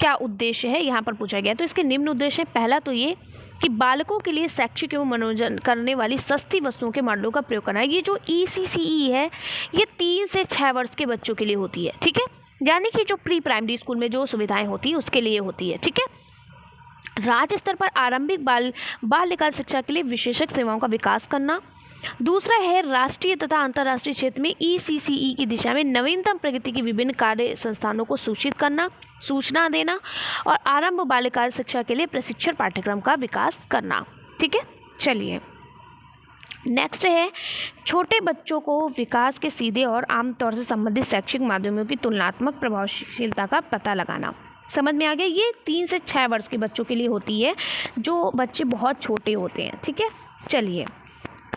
Speaker 1: क्या उद्देश्य है यहाँ पर पूछा गया। तो इसके निम्न उद्देश्य है, पहला तो ये कि बालकों के लिए शैक्षिक एवं मनोरंजन करने वाली सस्ती वस्तुओं के मॉडलों का प्रयोग करना है। ये जो ECCE है ये 3 से 6 वर्ष के बच्चों के लिए होती है। ठीक है, यानी कि जो प्री प्राइमरी स्कूल में जो सुविधाएं होती है उसके लिए होती है। ठीक है, राज्य स्तर पर आरंभिक बाल्यकाल शिक्षा के लिए विशेषज्ञ सेवाओं का विकास करना। दूसरा है राष्ट्रीय तथा अंतर्राष्ट्रीय क्षेत्र में ECCE की दिशा में नवीनतम प्रगति की विभिन्न कार्य संस्थानों को सूचना देना, और आरंभ बाल्यकाल शिक्षा के लिए प्रशिक्षण पाठ्यक्रम का विकास करना। ठीक है, चलिए नेक्स्ट है, छोटे बच्चों को विकास के सीधे और आमतौर से संबंधित शैक्षिक माध्यमों की तुलनात्मक प्रभावशीलता का पता लगाना। समझ में आ गया? ये 3 से 6 वर्ष के बच्चों के लिए होती है, जो बच्चे बहुत छोटे होते हैं। ठीक है, चलिए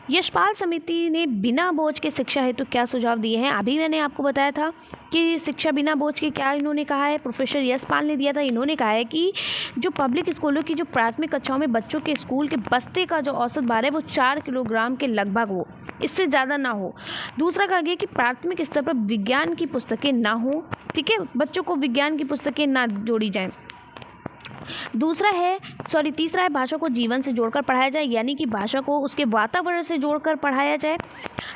Speaker 1: यशपाल समिति ने बिना बोझ के शिक्षा हेतु क्या सुझाव दिए हैं? अभी मैंने आपको बताया था कि शिक्षा बिना बोझ के क्या इन्होंने कहा है, प्रोफेसर यशपाल ने दिया था। इन्होंने कहा है कि जो पब्लिक स्कूलों की जो प्राथमिक कक्षाओं में बच्चों के स्कूल के बस्ते का जो औसत भार है वो 4 किलोग्राम के लगभग हो, इससे ज़्यादा ना हो। दूसरा कहा गया कि प्राथमिक स्तर पर विज्ञान की पुस्तकें ना हो। ठीक है, बच्चों को विज्ञान की पुस्तकें ना जोड़ी जाएँ। तीसरा है भाषा को जीवन से जोड़कर पढ़ाया जाए, यानी कि भाषा को उसके वातावरण से जोड़कर पढ़ाया जाए।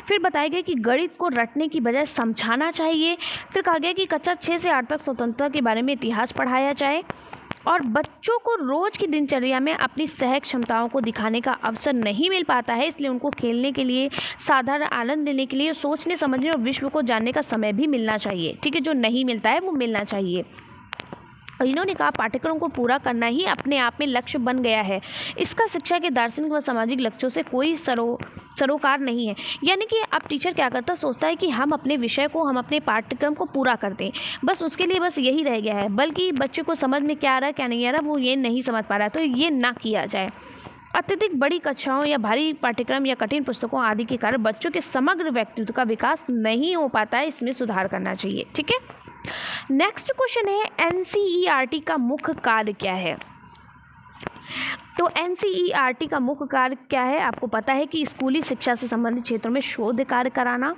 Speaker 1: फिर बताया गया कि गणित को रटने की बजाय समझाना चाहिए। फिर कहा गया कि कक्षा 6 से 8 तक स्वतंत्रता के बारे में इतिहास पढ़ाया जाए। और बच्चों को रोज़ की दिनचर्या में अपनी सहज क्षमताओं को दिखाने का अवसर नहीं मिल पाता है, इसलिए उनको खेलने के लिए, साधारण आनंद लेने के लिए, सोचने समझने और विश्व को जानने का समय भी मिलना चाहिए। ठीक है, जो नहीं मिलता है वो मिलना चाहिए। इन्होंने कहा पाठ्यक्रम को पूरा करना ही अपने आप में लक्ष्य बन गया है। इसका शिक्षा के दार्शनिक व सामाजिक लक्ष्यों से कोई सरोकार नहीं है। यानी कि अब टीचर क्या करता, सोचता है कि हम अपने विषय को, हम अपने पाठ्यक्रम को पूरा कर दें, बस उसके लिए बस यही रह गया है, बल्कि बच्चे को समझ में क्या आ रहा है क्या नहीं आ रहा वो ये नहीं समझ पा रहा है, तो ये ना किया जाए। अत्यधिक बड़ी कक्षाओं या भारी पाठ्यक्रम या कठिन पुस्तकों आदि के कारण बच्चों के समग्र व्यक्तित्व का विकास नहीं हो पाता है, इसमें सुधार करना चाहिए। ठीक है, नेक्स्ट क्वेश्चन है एनसीईआरटी का मुख्य कार्य क्या है। तो एनसीईआरटी का मुख्य कार्य क्या है, आपको पता है कि स्कूली शिक्षा से संबंधित क्षेत्रों में शोध कार्य कराना,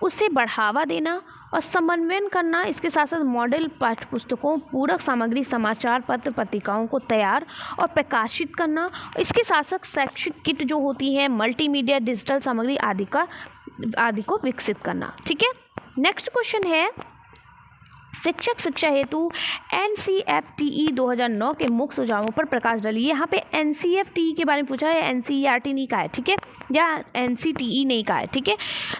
Speaker 1: उसे बढ़ावा देना और समन्वयन करना। इसके साथ साथ मॉडल पाठ्यपुस्तकों, पूरक सामग्री, समाचार पत्र, पत्रिकाओं को तैयार और प्रकाशित करना। इसके साथ साथ शैक्षिक किट जो होती है, मल्टीमीडिया, डिजिटल सामग्री आदि को विकसित करना। ठीक है, नेक्स्ट क्वेश्चन है शिक्षक शिक्षा हेतु NCFTE 2009 के मुख्य सुझावों पर प्रकाश डालिए। यहाँ पे NCFTE के बारे में पूछा है, NCERT नहीं कहा है। ठीक है, या NCTE नहीं कहा है। ठीक है,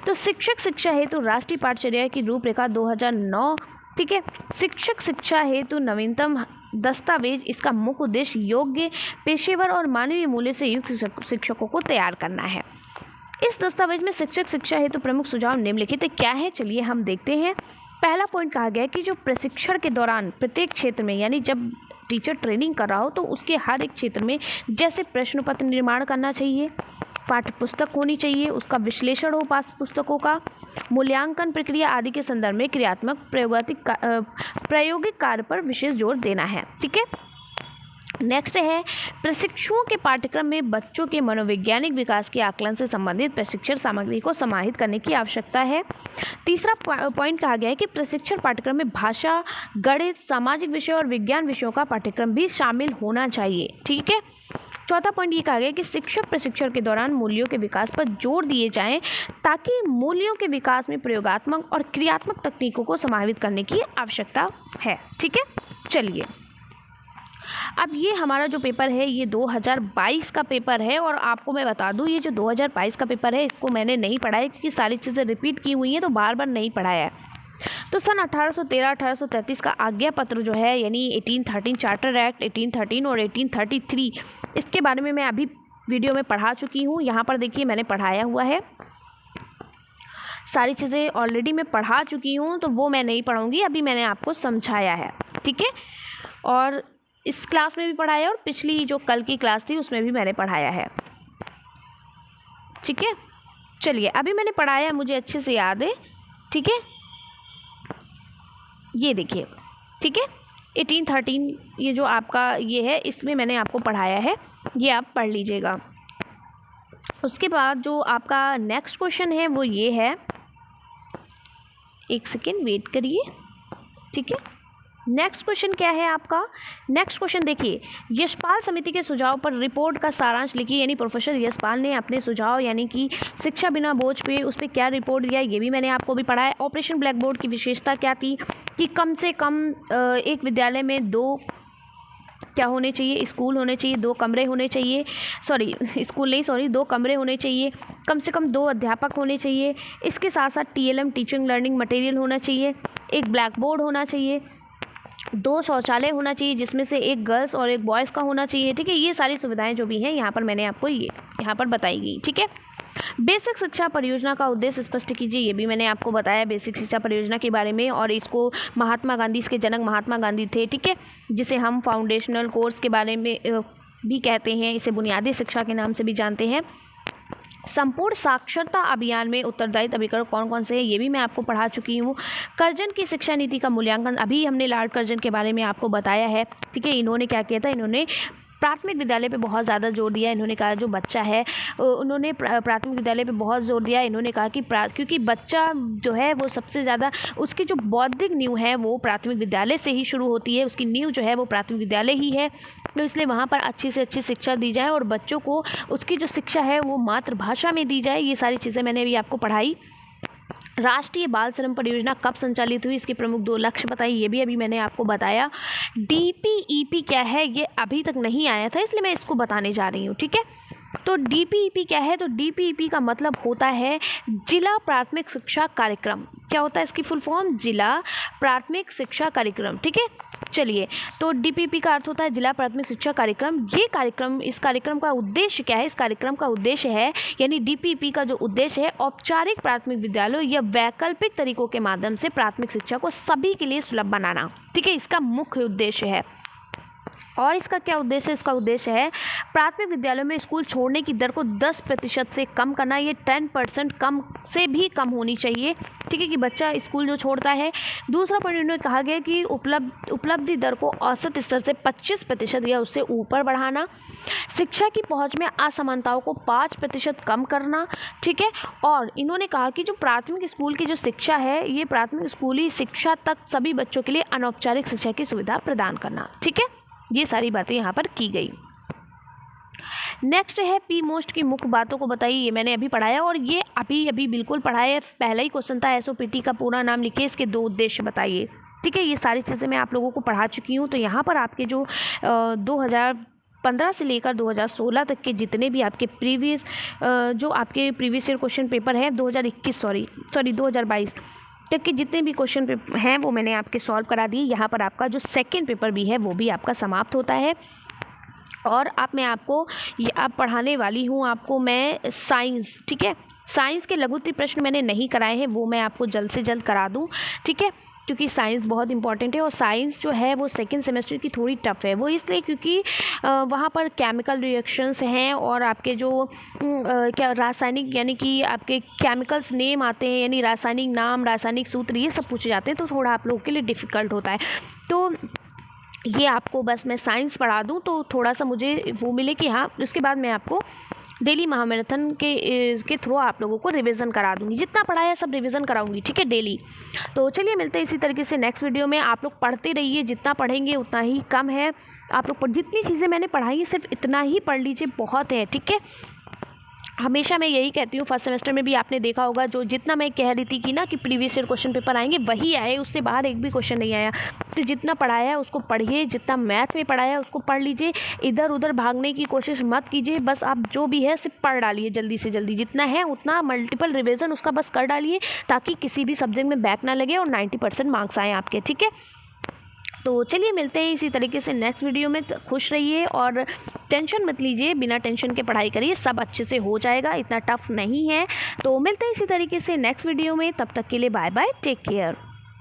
Speaker 1: तो शिक्षक शिक्षा हेतु राष्ट्रीय पाठचर्या की रूपरेखा 2009। ठीक है, शिक्षक शिक्षा हेतु नवीनतम दस्तावेज। इसका मुख्य उद्देश्य योग्य, पेशेवर और मानवीय मूल्य से युक्त शिक्षकों को तैयार करना है। इस दस्तावेज में शिक्षक शिक्षा हेतु प्रमुख सुझाव निम्नलिखित क्या है, चलिए हम देखते हैं। पहला पॉइंट कहा गया है कि जो प्रशिक्षण के दौरान प्रत्येक क्षेत्र में, यानी जब टीचर ट्रेनिंग कर रहा हो तो उसके हर एक क्षेत्र में जैसे प्रश्न पत्र निर्माण करना चाहिए, पाठ्य पुस्तक होनी चाहिए, उसका विश्लेषण हो पाठ्य पुस्तकों का, मूल्यांकन प्रक्रिया आदि के संदर्भ में क्रियात्मक प्रायोगिक कार्य पर विशेष जोर देना है। ठीक है, नेक्स्ट है प्रशिक्षुओं के पाठ्यक्रम में बच्चों के मनोवैज्ञानिक विकास के आकलन से संबंधित प्रशिक्षण सामग्री को समाहित करने की आवश्यकता है। तीसरा पॉइंट कहा गया है कि प्रशिक्षण पाठ्यक्रम में भाषा, गणित, सामाजिक विषय और विज्ञान विषयों का पाठ्यक्रम भी शामिल होना चाहिए। ठीक है, चौथा पॉइंट ये कहा गया कि शिक्षक प्रशिक्षण के दौरान मूल्यों के विकास पर जोर दिए जाएं, ताकि मूल्यों के विकास में प्रयोगात्मक और क्रियात्मक तकनीकों को समाहित करने की आवश्यकता है। ठीक है, चलिए अब ये हमारा जो पेपर है ये 2022 का पेपर है, और आपको मैं बता दूं ये जो 2022 का पेपर है इसको मैंने नहीं पढ़ा है, क्योंकि सारी चीज़ें रिपीट की हुई हैं तो बार बार नहीं पढ़ाया है। तो सन 1813 1833 का आज्ञा पत्र जो है, यानी 1813 चार्टर एक्ट 1813 और 1833, इसके बारे में मैं अभी वीडियो में पढ़ा चुकी हूँ। यहाँ पर देखिए मैंने पढ़ाया हुआ है, सारी चीज़ें ऑलरेडी मैं पढ़ा चुकी हूँ, तो वो मैं नहीं पढ़ूँगी, अभी मैंने आपको समझाया है। ठीक है, और इस क्लास में भी पढ़ाया और पिछली जो कल की क्लास थी उसमें भी मैंने पढ़ाया है। ठीक है, चलिए अभी मैंने पढ़ाया, मुझे अच्छे से याद है। ठीक है, ये देखिए। ठीक है, 1813 ये जो आपका ये है, इसमें मैंने आपको पढ़ाया है, ये आप पढ़ लीजिएगा। उसके बाद जो आपका नेक्स्ट क्वेश्चन है वो ये है, एक सेकेंड वेट करिए। ठीक है, नेक्स्ट क्वेश्चन क्या है आपका, नेक्स्ट क्वेश्चन देखिए, यशपाल समिति के सुझाव पर रिपोर्ट का सारांश लिखिए। यानी प्रोफेसर यशपाल ने अपने सुझाव, यानी कि शिक्षा बिना बोझ पे, उस पर क्या रिपोर्ट दिया, ये भी मैंने आपको भी पढ़ा है। ऑपरेशन ब्लैक बोर्ड की विशेषता क्या थी कि कम से कम एक विद्यालय में 2 क्या होने चाहिए, स्कूल होने चाहिए, 2 कमरे होने चाहिए, स्कूल नहीं 2 कमरे होने चाहिए, कम से कम 2 अध्यापक होने चाहिए। इसके साथ साथ TLM टीचिंग लर्निंग मटेरियल होना चाहिए, एक ब्लैक बोर्ड होना चाहिए, 2 शौचालय होना चाहिए जिसमें से एक गर्ल्स और एक बॉयज़ का होना चाहिए। ठीक है, ये सारी सुविधाएं जो भी हैं यहाँ पर मैंने आपको ये यहाँ पर बताई गई। ठीक है, बेसिक शिक्षा परियोजना का उद्देश्य स्पष्ट कीजिए, ये भी मैंने आपको बताया बेसिक शिक्षा परियोजना के बारे में, और इसको महात्मा गांधी, इसके जनक महात्मा गांधी थे। ठीक है, जिसे हम फाउंडेशनल कोर्स के बारे में भी कहते हैं, इसे बुनियादी शिक्षा के नाम से भी जानते हैं। संपूर्ण साक्षरता अभियान में उत्तरदायित्व अभिकरण कौन कौन से हैं, ये भी मैं आपको पढ़ा चुकी हूँ। कर्जन की शिक्षा नीति का मूल्यांकन, अभी हमने लॉर्ड कर्जन के बारे में आपको बताया है। ठीक है, इन्होंने क्या किया था, इन्होंने प्राथमिक विद्यालय पे बहुत ज़्यादा जोर दिया। इन्होंने कहा जो बच्चा है, उन्होंने प्राथमिक विद्यालय पे बहुत जोर दिया। इन्होंने कहा कि क्योंकि बच्चा जो है वो सबसे ज़्यादा, उसकी जो बौद्धिक नींव है वो प्राथमिक विद्यालय से ही शुरू होती है, उसकी नींव जो है वो प्राथमिक विद्यालय ही है, तो इसलिए वहाँ पर अच्छी से अच्छी शिक्षा दी जाए और बच्चों को उसकी जो शिक्षा है वो मातृभाषा में दी जाए। ये सारी चीज़ें मैंने अभी आपको पढ़ाई। राष्ट्रीय बाल श्रम परियोजना कब संचालित हुई, इसके प्रमुख 2 लक्ष्य बताइए, ये भी अभी मैंने आपको बताया। डीपीईपी क्या है, ये अभी तक नहीं आया था इसलिए मैं इसको बताने जा रही हूँ, ठीक है। तो डीपीईपी क्या है, तो डीपीईपी का मतलब होता है जिला प्राथमिक शिक्षा कार्यक्रम। क्या होता है इसकी फुल फॉर्म, जिला प्राथमिक शिक्षा कार्यक्रम, ठीक है। चलिए, तो डीपीईपी का अर्थ होता है जिला प्राथमिक शिक्षा कार्यक्रम। ये कार्यक्रम, इस कार्यक्रम का उद्देश्य क्या है, इस कार्यक्रम का उद्देश्य है, यानी डीपीईपी का जो उद्देश्य है, औपचारिक प्राथमिक विद्यालयों या वैकल्पिक तरीकों के माध्यम से प्राथमिक शिक्षा को सभी के लिए सुलभ बनाना, ठीक है, इसका मुख्य उद्देश्य है। और इसका क्या उद्देश्य है, इसका उद्देश्य है प्राथमिक विद्यालयों में स्कूल छोड़ने की दर को 10% से कम करना। ये 10% कम से भी कम होनी चाहिए, ठीक है, कि बच्चा स्कूल जो छोड़ता है। दूसरा पॉइंट इन्होंने कहा गया कि उपलब्धि दर को औसत स्तर से 25% या उससे ऊपर बढ़ाना। शिक्षा की पहुंच में असमानताओं को 5% कम करना, ठीक है। और इन्होंने कहा कि जो प्राथमिक स्कूल की जो शिक्षा है, ये प्राथमिक स्कूली शिक्षा तक सभी बच्चों के लिए अनौपचारिक शिक्षा की सुविधा प्रदान करना, ठीक है। ये सारी बातें यहाँ पर की गई। नेक्स्ट है पी मोस्ट की मुख्य बातों को बताइए, ये मैंने अभी पढ़ाया और ये अभी बिल्कुल पढ़ाया है, पहला ही क्वेश्चन था। एसओपीटी का पूरा नाम लिखिए, इसके 2 उद्देश्य बताइए, ठीक है। ये सारी चीज़ें मैं आप लोगों को पढ़ा चुकी हूँ। तो यहाँ पर आपके जो 2015 से लेकर 2016 तक के जितने भी आपके प्रीवियस ईयर क्वेश्चन पेपर हैं, 2022 तक के जितने भी क्वेश्चन पेपर हैं वो मैंने आपके सॉल्व करा दिए। यहाँ पर आपका जो सेकंड पेपर भी है वो भी आपका समाप्त होता है। और अब मैं आपको पढ़ाने वाली हूँ आपको मैं साइंस, ठीक है। साइंस के लघुत्तम प्रश्न मैंने नहीं कराए हैं, वो मैं आपको जल्द से जल्द करा दूँ, ठीक है, क्योंकि साइंस बहुत इंपॉर्टेंट है। और साइंस जो है वो सेकंड सेमेस्टर की थोड़ी टफ है, वो इसलिए क्योंकि वहाँ पर केमिकल रिएक्शंस हैं और आपके जो क्या रासायनिक, यानी कि आपके केमिकल्स नेम आते हैं, यानी रासायनिक नाम, रासायनिक सूत्र, ये सब पूछे जाते हैं, तो थोड़ा आप लोगों के लिए डिफ़िकल्ट होता है। तो ये आपको बस मैं साइंस पढ़ा दूँ तो थोड़ा सा मुझे वो मिले कि हाँ, उसके बाद मैं आपको डेली महामैराथन के थ्रू आप लोगों को रिवीजन करा दूंगी, जितना पढ़ा है सब रिवीजन कराऊंगी, ठीक है, डेली। तो चलिए मिलते हैं इसी तरीके से नेक्स्ट वीडियो में। आप लोग पढ़ते रहिए, जितना पढ़ेंगे उतना ही कम है। आप लोग जितनी चीज़ें मैंने पढ़ाई है सिर्फ इतना ही पढ़ लीजिए, बहुत है, ठीक है। हमेशा मैं यही कहती हूँ, फर्स्ट सेमेस्टर में भी आपने देखा होगा, जो जितना मैं कह रही थी कि ना कि प्रीवियस ईयर क्वेश्चन पेपर आएंगे वही आए, उससे बाहर एक भी क्वेश्चन नहीं आया। तो जितना पढ़ाया है उसको पढ़िए, जितना मैथ में पढ़ाया है उसको पढ़ लीजिए, इधर उधर भागने की कोशिश मत कीजिए। बस आप जो भी है सिर्फ पढ़ डालिए जल्दी से जल्दी, जितना है उतना मल्टीपल रिविज़न उसका बस कर डालिए, ताकि किसी भी सब्जेक्ट में बैक ना लगे और 90% मार्क्स आएँ आपके, ठीक है। तो चलिए मिलते हैं इसी तरीके से नेक्स्ट वीडियो में। खुश रहिए और टेंशन मत लीजिए, बिना टेंशन के पढ़ाई करिए, सब अच्छे से हो जाएगा, इतना टफ नहीं है। तो मिलते हैं इसी तरीके से नेक्स्ट वीडियो में, तब तक के लिए बाय बाय, टेक केयर।